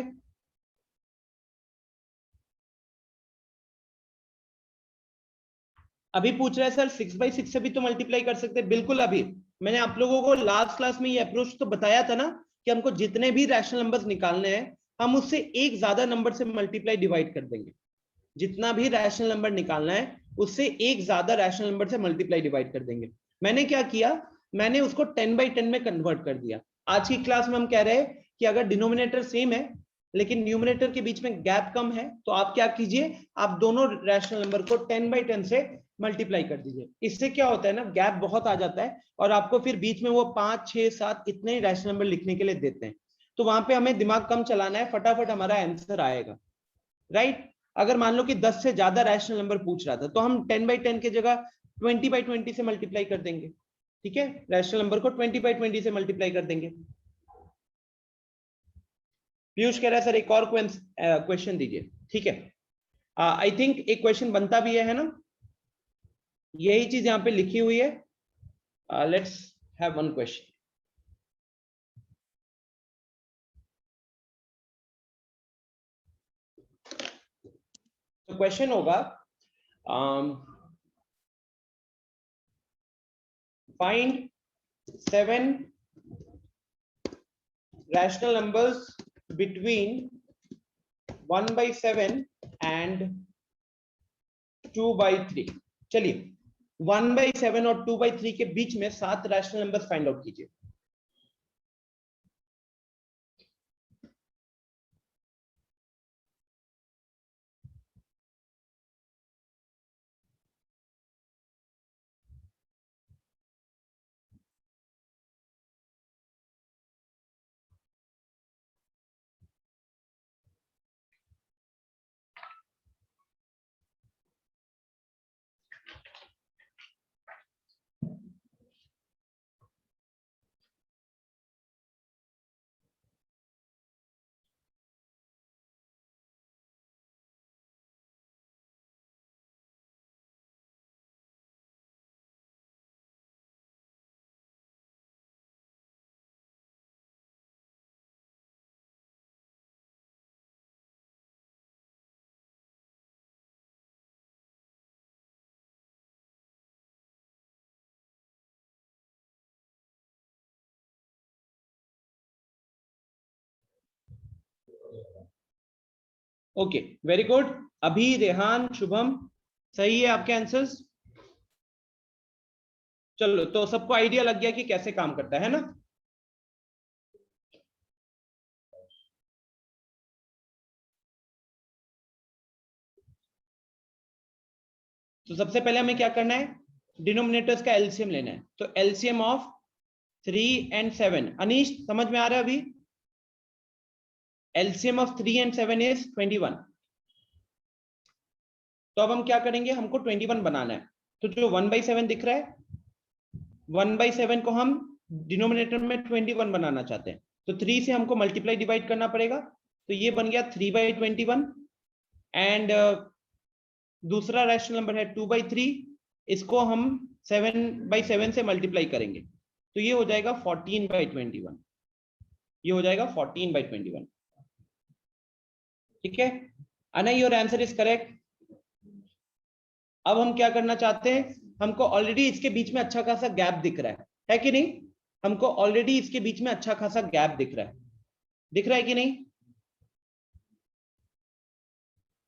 S1: अभी पूछ रहा है सर 6/6 से भी तो मल्टीप्लाई कर सकते हैं। बिल्कुल, अभी मैंने आप लोगों को लास्ट क्लास में ये अप्रोच तो बताया था ना, कि हमको जितने भी रैशनल नंबर्स निकालने हैं, हम उससे एक ज्यादा नंबर से मल्टीप्लाई डिवाइड कर देंगे। जितना भी रैशनल नंबर निकालना है, उससे एक ज्यादा रैशनल नंबर से मल्टीप्लाई डिवाइड कर देंगे। मैंने क्या किया? मैंने उसको 10/10 में कन्वर्ट कर दिया। आज की क्लास में हम कह रहे हैं कि अगर डिनोमिनेटर सेम है लेकिन न्यूमिनेटर के बीच में गैप कम है, तो आप क्या कीजिए? आप दोनों रैशनल नंबर को 10/10 से मल्टीप्लाई कर दीजिए। इससे क्या होता है ना, गैप बहुत आ जाता है, और आपको फिर बीच में वो 5 6 7 इतने ही रैशनल नंबर लिखने के लिए देते हैं। तो वहां पे हमें दिमाग कम चलाना है, फटाफट हमारा आंसर आएगा। राइट, अगर मान लो कि 10 से ज्यादा रैशनल नंबर पूछ रहा था, तो हम 10/10 की जगह 20/20 से मल्टीप्लाई कर देंगे। ठीक है, रैशनल नंबर को 20/20 से मल्टीप्लाई कर देंगे। पीयूष कह रहा है सर एक और क्वेश्चन दीजिए, ठीक है। आई थिंक एक क्वेश्चन बनता भी है ना, यही चीज यहाँ पे लिखी हुई है। Let's have one question. तो क्वेश्चन होगा find 7 rational numbers between 1/7 and 2/3। चलिए 1/7 और 2/3 के बीच में 7 रैशनल नंबर्स फाइंड आउट कीजिए। Okay, very good. अभी, रेहान, शुभम, सही है आपके आंसर्स। चलो, तो सबको आइडिया लग गया कि कैसे काम करता है ना। तो सबसे पहले हमें क्या करना है, डिनोमिनेटर्स का एलसीएम लेना है। तो एलसीएम ऑफ 3 and 7, अनीश समझ में आ रहा है अभी? LCM of 3 and 7 is 21। तो अब हम क्या करेंगे, हमको 21 बनाना है। तो जो 1/7 दिख रहा है, 1/7 को हम डिनोमिनेटर में 21 बनाना चाहते हैं, तो 3 से हमको मल्टीप्लाई डिवाइड करना पड़ेगा। तो ये बन गया 3/21। एंड दूसरा रैशनल नंबर है 2/3, इसको हम 7/7 से मल्टीप्लाई करेंगे, तो ये हो जाएगा 14/21। ये हो जाएगा 14/21। ठीक है, अना योर आंसर इज करेक्ट। अब हम क्या करना चाहते हैं, हमको ऑलरेडी इसके बीच में अच्छा खासा गैप दिख रहा है कि नहीं? हमको ऑलरेडी इसके बीच में अच्छा खासा गैप दिख रहा है कि नहीं?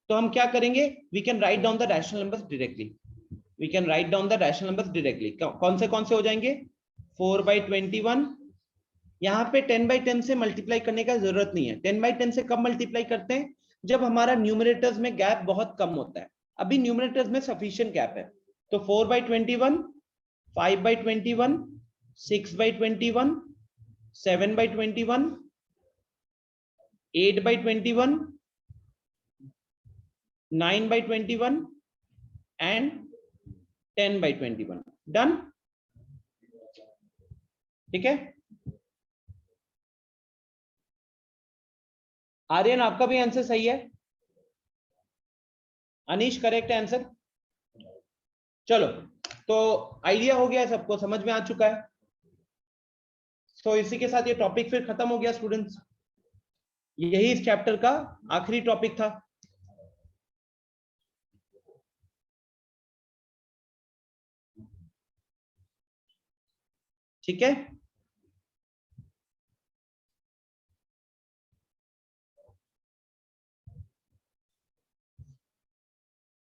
S1: तो हम क्या करेंगे, we can write down the rational numbers directly. We can write down the rational numbers directly. कौन से हो जाएंगे? 4/21। यहाँ पे 10/10 से मल्टीप्लाई करने का जरूरत नहीं है। 10/10 से कब मल्टीप्लाई करते हैं? जब हमारा न्यूमरेटर्स में गैप बहुत कम होता है। अभी न्यूमरेटर्स में सफिशिएंट गैप है। तो 4/21, 5/21, 6/21, 7/21, 8/21, 9/21 and 10/21। डन? ठीक है, आर्यन आपका भी आंसर सही है। Anish correct answer. चलो, तो आइडिया हो गया है, सबको समझ में आ चुका है। तो इसी के साथ ये टॉपिक फिर खत्म हो गया स्टूडेंट्स। यही इस चैप्टर का आखिरी टॉपिक था। ठीक है,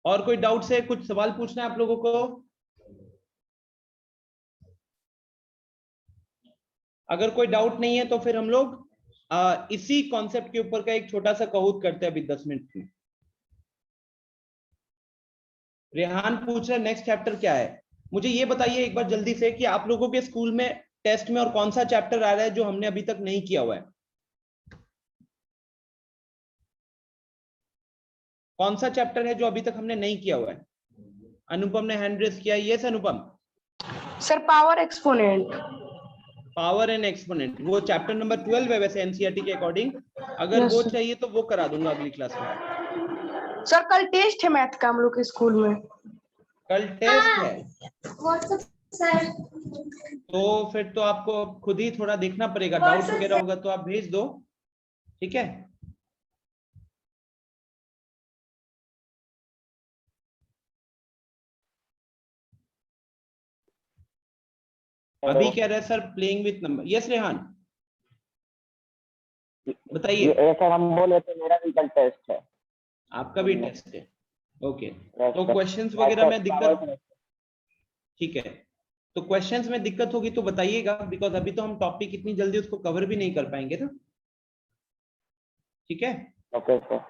S1: और कोई डाउट है, कुछ सवाल पूछना है आप लोगों को? अगर कोई डाउट नहीं है तो फिर हम लोग इसी कॉन्सेप्ट के ऊपर का एक छोटा सा कहूत करते हैं अभी 10 मिनट में। रेहान पूछ रहे नेक्स्ट चैप्टर क्या है। मुझे ये बताइए एक बार जल्दी से कि आप लोगों के स्कूल में टेस्ट में और कौन सा चैप्टर आ रहा है जो हमने अभी तक नहीं किया हुआ है? कौन सा चैप्टर है जो अभी तक हमने नहीं किया हुआ है? अनुपम ने हैंड रेस किया है। Yes Anupam.
S3: Sir power exponent.
S1: Power and exponent, वो चैप्टर नंबर 12 है वैसे एनसीईआरटी के अकॉर्डिंग। अगर वो चाहिए तो वो करा दूंगा अगली क्लास में।
S4: सर कल टेस्ट है मैथ का हम लोग के स्कूल में।
S1: कल टेस्ट है
S4: सर
S1: तो फिर तो आपको खुद ही थोड़ा देखना पड़ेगा, डाउट वगैरह होगा तो आप भेज दो, ठीक है। अभी कह रहे हैं sir playing with number. Yes Rehan बताइए।
S5: सर हम बोले तो मेरा भी कल टेस्ट है।
S1: आपका भी टेस्ट है, ओके। तो क्वेश्चंस वगैरह में दिक्कत, ठीक है, तो क्वेश्चंस में दिक्कत होगी तो बताइएगा, बिकॉज अभी तो हम टॉपिक इतनी जल्दी उसको कवर भी नहीं कर पाएंगे ना, ठीक है।
S5: Okay sir.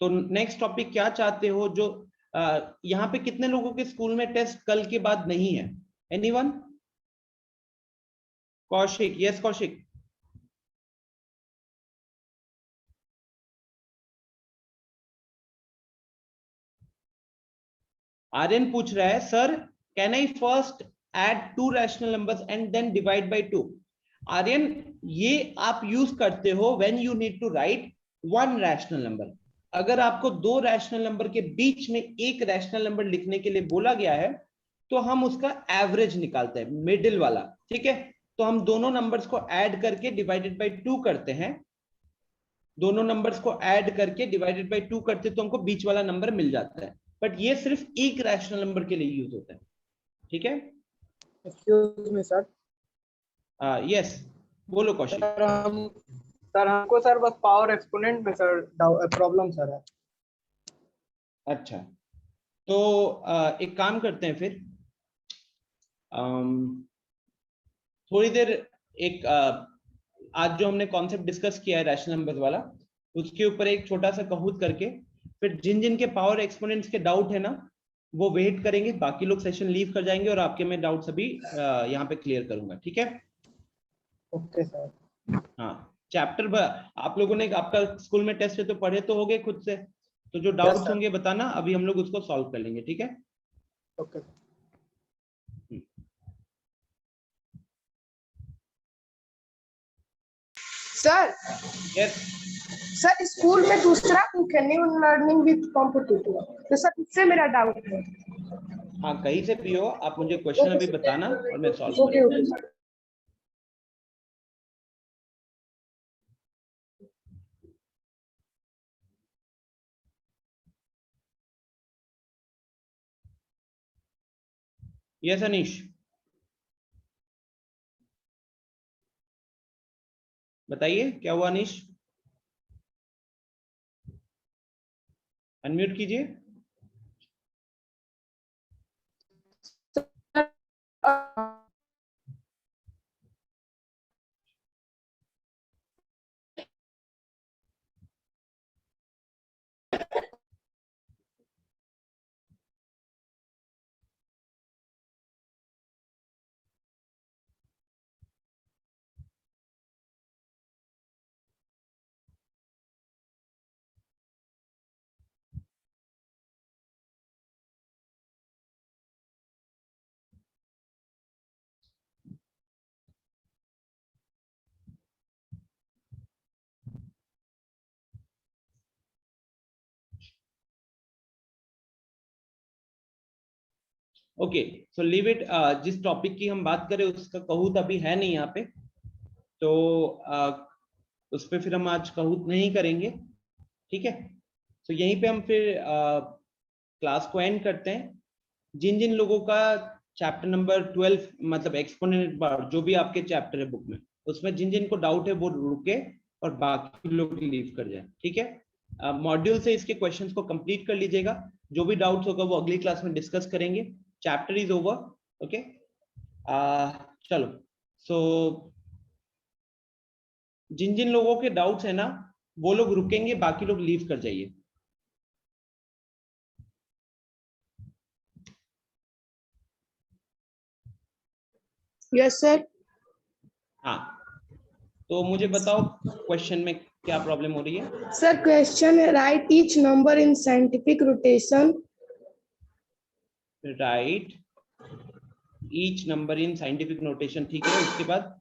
S1: तो नेक्स्ट टॉपिक क्या चाहते हो? जो यहाँ पे कितने लोगों के स्कूल में टेस्ट कल के बाद नहीं है? एनीवन? कौशिक, यस कौशिक। आर्यन पूछ रहा है sir can I first add 2 rational numbers and then divide by 2? Aryan ये आप यूज करते हो when you need to write 1 rational number. अगर आपको 2 रैशनल नंबर के बीच में एक रैशनल नंबर लिखने के लिए बोला गया है तो हम उसका एवरेज निकालते हैं, मिडिल वाला, ठीक है। तो हम दोनों नंबर्स को ऐड करके डिवाइडेड बाय 2 करते हैं, दोनों नंबर्स को ऐड करके डिवाइडेड बाय 2 करते तो हमको बीच वाला नंबर मिल जाता है। बट ये सिर्फ एक रैशनल नंबर के लिए यूज होता है, ठीक है।
S6: Excuse me sir.
S1: यस बोलो कौशिक।
S6: सर हमको सर बस पावर एक्सपोनेंट में सर प्रॉब्लम सर है।
S1: अच्छा तो एक काम करते हैं फिर, थोड़ी देर एक आज जो हमने कॉन्सेप्ट डिस्कस किया है रैशनल नंबर्स वाला, उसके ऊपर एक छोटा सा कहूत करके फिर जिन जिन के पावर एक्सपोनेंट्स के डाउट है ना वो वेट करेंगे, बाकी लोग सेशन लीव कर जाएंगे और आपके मैं डाउट्स अभी यहाँ पे क्लियर करूंगा, ठीक है।
S6: Okay sir.
S1: हाँ चैप्टर आप लोगों ने, आपका स्कूल में टेस्ट है तो पढ़े तो होगे खुद से, तो जो डाउट्स होंगे बताना, अभी हम लोग उसको सॉल्व कर लेंगे, ठीक है।
S6: Okay
S4: sir.
S1: Yes
S4: sir school में दूसरा बुक है न्यू लर्निंग विद कॉम्पिटिटिव, तो सर इससे मेरा डाउट है।
S1: हाँ कहीं से भी हो आप मुझे क्वेश्चन अभी बताना और मैं सॉल्व
S4: ओके
S1: करूंगा।
S4: Okay sir.
S1: यस अनीश बताइए क्या हुआ? अनीश अनम्यूट कीजिए। Okay so leave it. जिस टॉपिक की हम बात करें उसका कहूत अभी है नहीं यहाँ पे, तो उस पर फिर हम आज कहूत नहीं करेंगे, ठीक है। तो यहीं पे हम फिर क्लास को एंड करते हैं। जिन जिन लोगों का चैप्टर नंबर 12 मतलब एक्सपोनेंट बार जो भी आपके चैप्टर है बुक में, उसमें जिन जिन को डाउट है वो रुके और बाकी लोग लीव कर जाए, ठीक है। मॉड्यूल से इसके क्वेश्चंस को कंप्लीट कर लीजिएगा, जो भी डाउट्स होगा वो अगली क्लास में डिस्कस करेंगे। Chapter is over, okay. चलो सो जिन जिन लोगों के डाउट्स है ना वो लोग रुकेंगे, बाकी लोग लीव कर जाइए।
S4: Yes sir.
S1: हाँ तो मुझे बताओ क्वेश्चन में क्या प्रॉब्लम हो रही है?
S4: सर क्वेश्चन है right each number in scientific rotation.
S1: Right each number in scientific notation, ठीक है। उसके बाद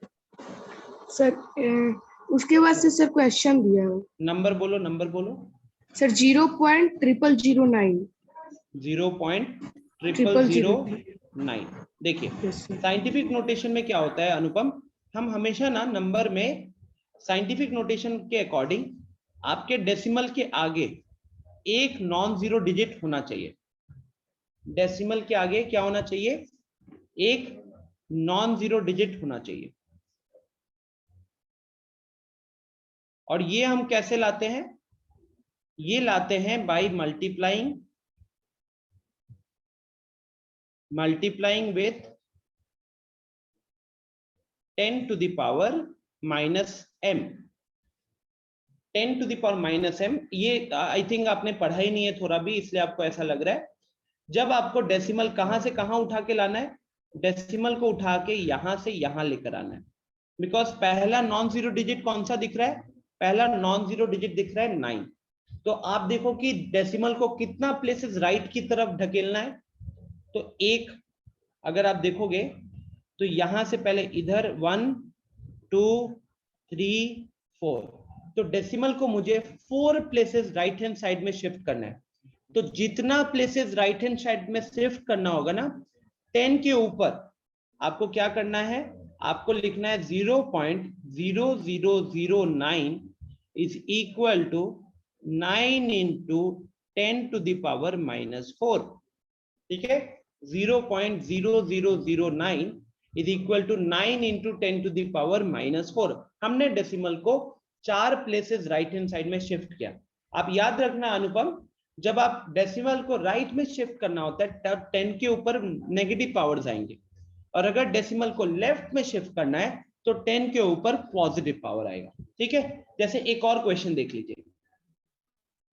S4: सर उसके बाद से सर क्वेश्चन दिया है
S1: नंबर बोलो, नंबर बोलो।
S4: सर 0.0009।
S1: 0.0009। देखिए
S4: यस सर।
S1: साइंटिफिक नोटेशन में क्या होता है अनुपम, हम हमेशा ना नंबर में साइंटिफिक नोटेशन के अकॉर्डिंग आपके डेसिमल के आगे एक नॉन जीरो डिजिट होना चाहिए। डेसिमल के आगे क्या होना चाहिए, एक नॉन जीरो डिजिट होना चाहिए। और ये हम कैसे लाते हैं, ये लाते हैं by multiplying with 10 to the power minus m। 10 to the power minus m, ये आई थिंक आपने पढ़ा ही नहीं है थोड़ा भी, इसलिए आपको ऐसा लग रहा है। जब आपको डेसिमल कहां से कहां उठा के लाना है, डेसिमल को उठा के यहां से यहां लेकर आना है। बिकॉज पहला नॉन जीरो डिजिट कौन सा दिख रहा है, पहला नॉन जीरो डिजिट दिख रहा है 9। तो आप देखो कि डेसिमल को कितना प्लेसेस राइट की तरफ ढकेलना है, तो एक, अगर आप देखोगे तो यहां से पहले इधर 1 2 3 4, तो डेसिमल को मुझे 4 प्लेसेस राइट हैंड साइड में शिफ्ट करना है। तो जितना प्लेसेस राइट हैंड साइड में शिफ्ट करना होगा ना 10 के ऊपर, आपको क्या करना है, आपको लिखना है 0.0009 is equal to 9 into 10 to the power minus 4। ठीक है, 0.0009 is equal to 9 into 10 to the power minus 4। हमने डेसिमल को 4 प्लेसेस राइट हैंड साइड में शिफ्ट किया। आप याद रखना अनुपम, जब आप डेसिमल को राइट में शिफ्ट करना होता है तब 10 के ऊपर नेगेटिव पावर्स आएंगे, और अगर डेसिमल को लेफ्ट में शिफ्ट करना है तो 10 के ऊपर पॉजिटिव पावर आएगा। ठीक है, जैसे एक और क्वेश्चन देख लीजिए।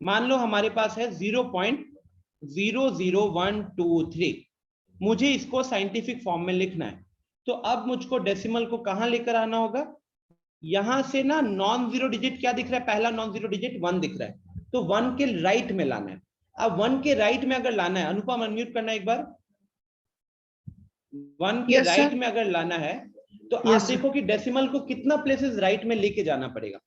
S1: मान लो हमारे पास है 0.00123, मुझे इसको साइंटिफिक फॉर्म में लिखना है। तो अब मुझको डेसिमल को कहां लेकर आना होगा, यहां से ना नॉन जीरो डिजिट क्या दिख रहा है, पहला नॉन जीरो डिजिट 1 दिख रहा है, तो 1 के राइट में लाना है। अब 1 के राइट में अगर लाना है, अनुपम अनम्यूट करना एक बार। 1 के राइट में अगर लाना है तो आप देखो कि डेसिमल को कितना प्लेसेस राइट में लेके जाना पड़ेगा।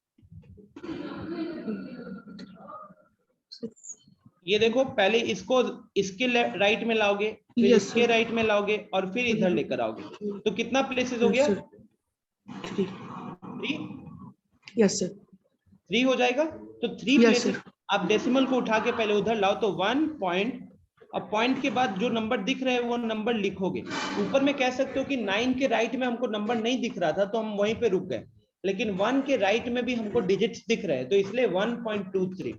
S1: ये देखो, पहले इसको इसके राइट में लाओगे, फिर इसके राइट में लाओगे, और फिर इधर लेकर आओगे, तो कितना प्लेसेस हो गया, 3।
S4: यस सर,
S1: 3 हो जाएगा। तो 3 प्लेसेस आप डेसिमल को उठा के पहले उधर लाओ, तो 1 पॉइंट, अब पॉइंट के बाद जो नंबर दिख रहे हैं वो नंबर लिखोगे। ऊपर में कह सकते हो कि 9 के राइट में हमको नंबर नहीं दिख रहा था तो हम वहीं पे रुक गए, लेकिन 1 के राइट में भी हमको डिजिट्स दिख रहे हैं, तो इसलिए 1.23।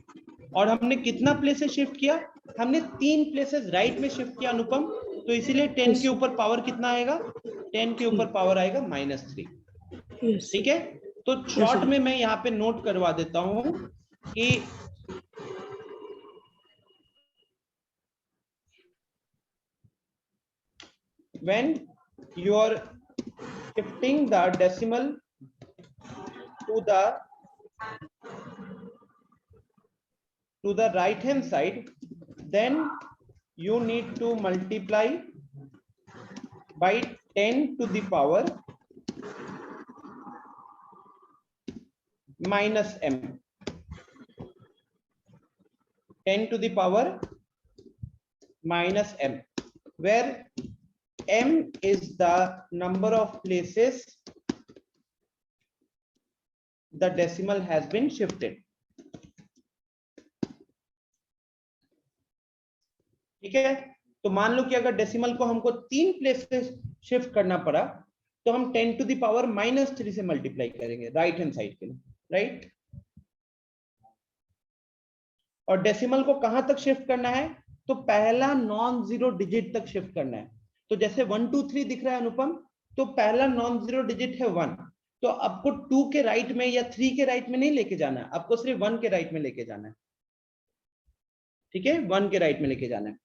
S1: और हमने कितना प्लेसेस शिफ्ट किया, हमने 3 प्लेसेस राइट में शिफ्ट किया अनुपम, तो इसीलिए 10 के ऊपर पावर कितना आएगा, 10 के ऊपर पावर आएगा -3। ठीक है, तो शॉर्ट में मैं यहाँ पे नोट करवा देता हूं कि when you are shifting the decimal to the right hand side, then you need to multiply by 10 to the power minus m, 10 to the power minus m, where m is the number of places the decimal has been shifted। ठीक है, तो मान लो कि अगर decimal को हमको 3 places shift करना पड़ा तो हम 10 to the power -3 से मल्टीप्लाई करेंगे राइट हैंड साइड के लिए, राइट। और डेसिमल को कहां तक शिफ्ट करना है, तो पहला नॉन जीरो डिजिट तक शिफ्ट करना है। तो जैसे 1 2 3 दिख रहा है अनुपम, तो पहला नॉन जीरो डिजिट है 1, तो आपको 2 के राइट में या 3 के राइट में नहीं लेके जाना है, आपको सिर्फ 1 के राइट में लेके जाना है। ठीक है, 1 के राइट में लेके जाना है।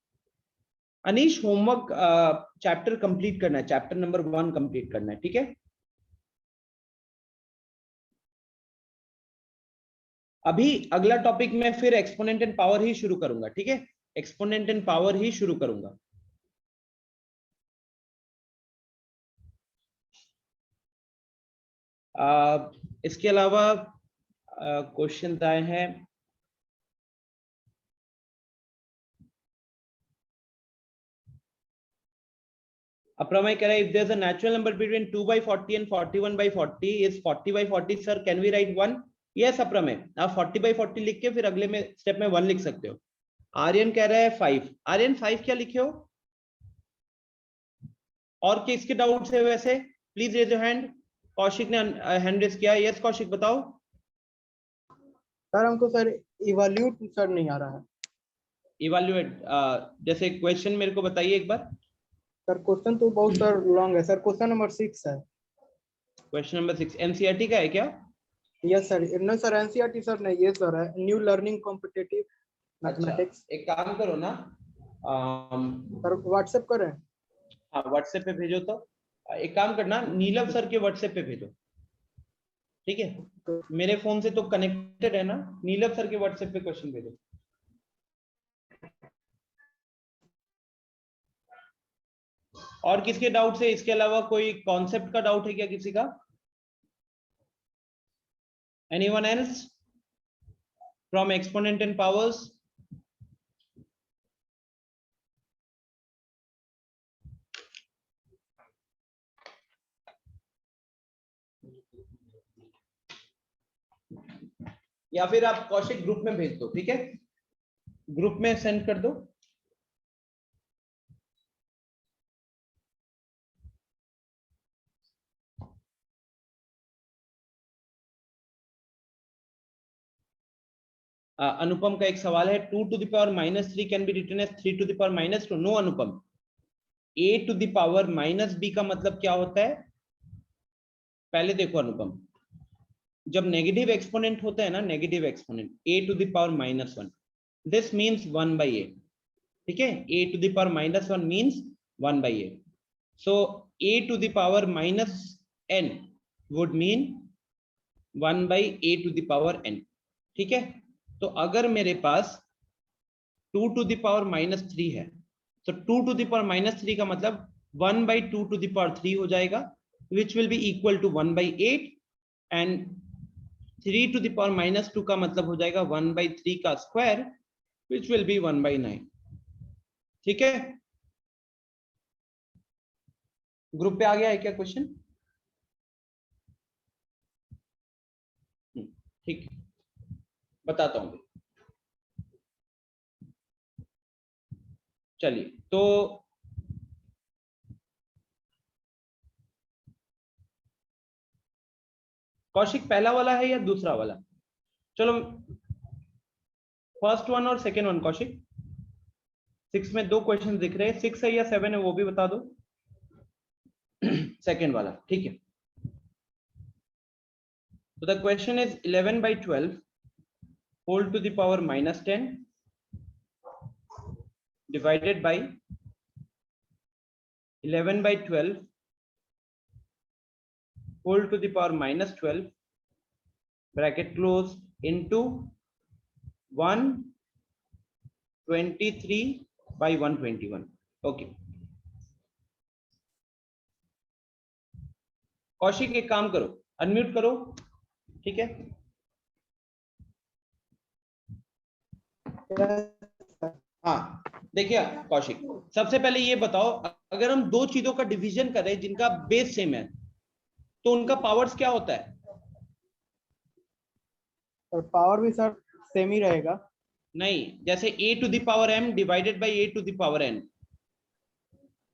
S1: अनीश, होमवर्क चैप्टर कंप्लीट करना है, चैप्टर नंबर 1 कंप्लीट करना है। ठीक है, अभी अगला टॉपिक में फिर एक्सपोनेंट एंड पावर ही शुरू करूंगा। ठीक है, एक्सपोनेंट एंड पावर ही शुरू करूंगा। इसके अलावा क्वेश्चन आए हैं। अप्रमेय कह रहा है, if there's a natural number between 2/40 and 41/40 is 40/40 sir, can we write 1? yes अप्रमेय, आप 40/40 लिख के फिर अगले में स्टेप में 1 लिख सकते हो। आर्यन कह रहा है 5। आर्यन 5 क्या लिखे हो? और किसके डाउट्स है वैसे? Please raise your hand. Kaushik ने हैंड रेज किया। यस कौशिक बताओ।
S6: सर हमको सर इवैल्यूएट सर नहीं आ रहा है।
S1: इवैल्यूएट जैसे क्वेश्चन मेरे को बताइए एक बार।
S6: सर क्वेश्चन तो बहुत सर लॉन्ग है सर। क्वेश्चन नंबर 6 है।
S1: क्वेश्चन नंबर 6 एनसीईआरटी का है क्या?
S6: Yes sir. नहीं सर एनसीईआरटी सर नहीं, ये सर है न्यू लर्निंग कॉम्पिटिटिव मैथमेटिक्स।
S1: एक काम करो ना,
S6: सर व्हाट्सएप करें?
S1: हाँ व्हाट्सएप पे भेजो। तो एक काम करना, नीलम सर के व्हाट्सएप पे भेजो, ठीक है? मेरे फोन से तो कनेक्टेड है ना, नीलम सर के व्हाट्सएप पे क्वेश्चन भेजो। और किसके डाउट है? इसके अलावा कोई कॉन्सेप्ट का डाउट है क्या किसी का? Anyone else from exponent and powers? या फिर आप कौशिक ग्रुप में भेज दो, ठीक है? ग्रुप में सेंड कर दो। अनुपम का एक सवाल है, 2 to the power -3 can be written as 3 to the power -2। No Anupam, a to the power -b का मतलब क्या होता है? पहले देखो अनुपम, जब नेगेटिव एक्सपोनेंट होता है ना, negative exponent a to the power -1, this means 1/a, ठीक है? a to the power -1 means 1/a। So a to the power -n would mean 1/a to the power n, ठीक है? तो अगर मेरे पास 2 to the power -3 है, तो 2 to the power -3 का मतलब 1/2 to the power 3 हो जाएगा, which will be equal to 1/8, and 3 to the power -2 का मतलब हो जाएगा 1/3 का स्क्वायर, which will be 1/9, ठीक है? ग्रुप पे आ गया है क्या क्वेश्चन? ठीक, बताता हूं। चलिए, तो कौशिक पहला वाला है या दूसरा वाला? चलो फर्स्ट वन और सेकेंड वन। कौशिक 6 में 2 क्वेश्चन दिख रहे हैं, 6 है या 7 है वो भी बता दो। सेकेंड वाला, ठीक है? तो the question is 11/12 whole to the power -10 divided by 11/12 whole to the power -12 bracket close into 123/121। Okay Kaushik एक काम करो, अनम्यूट करो, ठीक है? हाँ देखिए कौशिक, सबसे पहले ये बताओ, अगर हम दो चीजों का डिवीजन करें जिनका बेस सेम है, तो उनका पावर्स क्या होता है?
S6: और पावर भी सर सेम ही रहेगा।
S1: नहीं, जैसे a to the power m divided by a to the power n,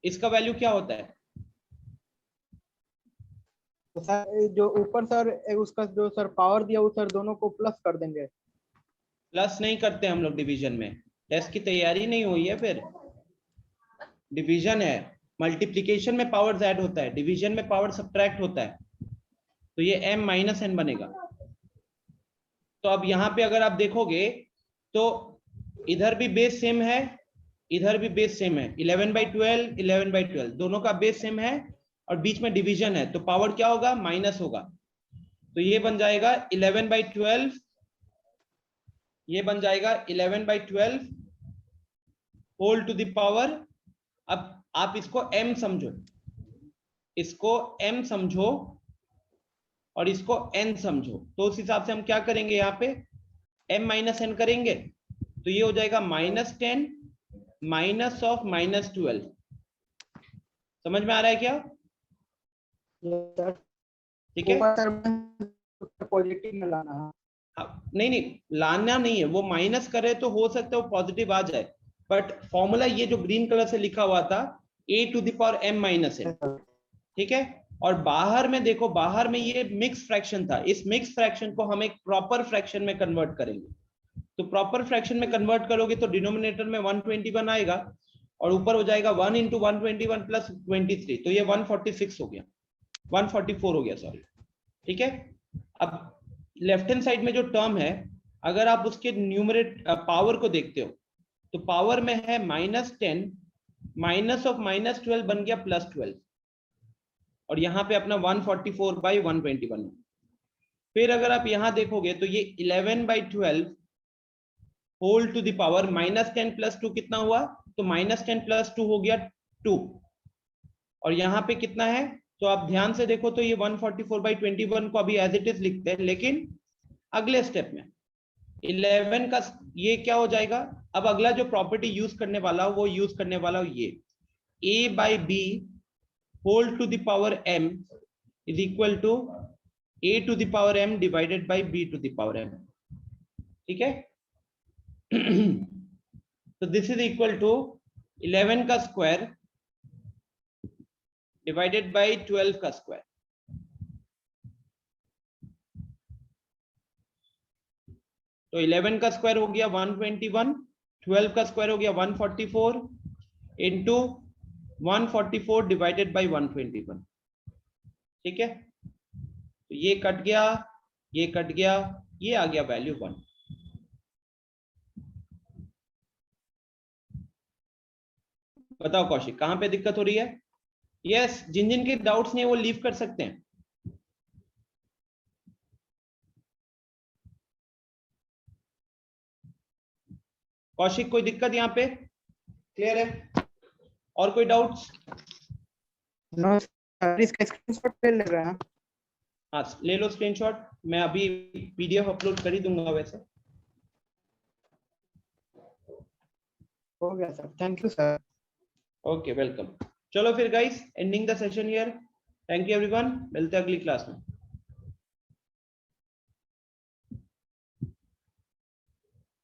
S1: इसका वैल्यू क्या होता है?
S6: तो सर जो ऊपर सर उसका जो सर पावर दिया वो सर दोनों को प्लस कर देंगे।
S1: प्लस नहीं करते हम लोग डिवीजन में, टेस्ट की तैयारी नहीं हुई है। फिर डिवीजन है, मल्टीप्लिकेशन में पावर्स ऐड होता है, डिवीजन में पावर सब्ट्रैक्ट होता है, तो ये m - n बनेगा। तो अब यहाँ पे अगर आप देखोगे तो इधर भी बेस सेम है, इधर भी बेस सेम है, 11/12 11/12 दोनों का बेस सेम है, और बीच में डिवीजन है, तो पावर क्या होगा? माइनस होगा। तो ये बन जाएगा 11/12, ये बन जाएगा 11/12 होल टू द पावर। अब आप इसको m समझो, इसको m समझो, और इसको n समझो, तो उस हिसाब से हम क्या करेंगे, यहाँ पे m माइनस n करेंगे, तो ये हो जाएगा -10 माइनस ऑफ -12। समझ में आ रहा है क्या? ठीक है,
S6: पॉजिटिव में लाना है।
S1: नहीं नहीं लाना नहीं है, वो माइनस करे तो हो सकता है वो पॉजिटिव आ जाए, बट फॉर्मूला ये जो ग्रीन कलर से लिखा हुआ था a⁻m माइनस n, ठीक है। और बाहर में देखो, बाहर में ये मिक्स फ्रैक्शन था, इस मिक्स फ्रैक्शन को हम एक प्रॉपर फ्रैक्शन में कन्वर्ट करेंगे। तो प्रॉपर फ्रैक्शन में कन्वर्ट करोगे तो डिनोमिनेटर में 121 आएगा और ऊपर हो जाएगा 1 × 121 प्लस 23, तो ये 146 हो गया, 144 हो गया सॉरी, ठीक है। अब लेफ्ट हैंड साइड में जो टर्म है, अगर आप उसके न्यूमरेट पावर को देखते हो तो पावर में है -10 माइनस ऑफ -12 बन गया +12, और यहाँ पे अपना 144/121। फिर अगर आप यहाँ देखोगे तो ये 11/12 होल टू द पावर -10 + 2 कितना हुआ, तो -10 + 2 हो गया 2, और यहाँ पे कितना है, तो आप ध्यान से देखो तो ये 144/21 को अभी एज इट इज लिखते हैं, लेकिन अगले स्टेप में 11 का ये क्या हो जाएगा। अब अगला जो प्रॉपर्टी यूज करने वाला हूं वो यूज करने वाला हूं ये a/b whole to the power m is equal to a⁻m divided by b⁻m, ठीक है। तो दिस इज इक्वल टू 11 का स्क्वायर डिवाइडेड बाई 12 का स्क्वायर, तो 11 का स्क्वायर हो गया 121, 12 का स्क्वायर हो गया 144 इंटू 144 डिवाइडेड बाई 121, ठीक है। तो ये कट गया, ये कट गया, ये आ गया वैल्यू 1। बताओ कौशिक कहां पे दिक्कत हो रही है? यस, जिन जिन के डाउट्स नहीं वो लीव कर सकते हैं। कौशिक कोई दिक्कत यहाँ पे? क्लियर है? और कोई डाउट्स?
S6: नो सर, इसका स्क्रीनशॉट ले ले रहे हैं।
S1: हाँ ले लो स्क्रीनशॉट, मैं अभी पीडीएफ अपलोड कर ही दूंगा वैसे।
S6: हो गया sir, thank you sir.
S1: Okay welcome. चलो फिर guys, ending the session here. Thank you everyone, मिलते हैं अगली क्लास में।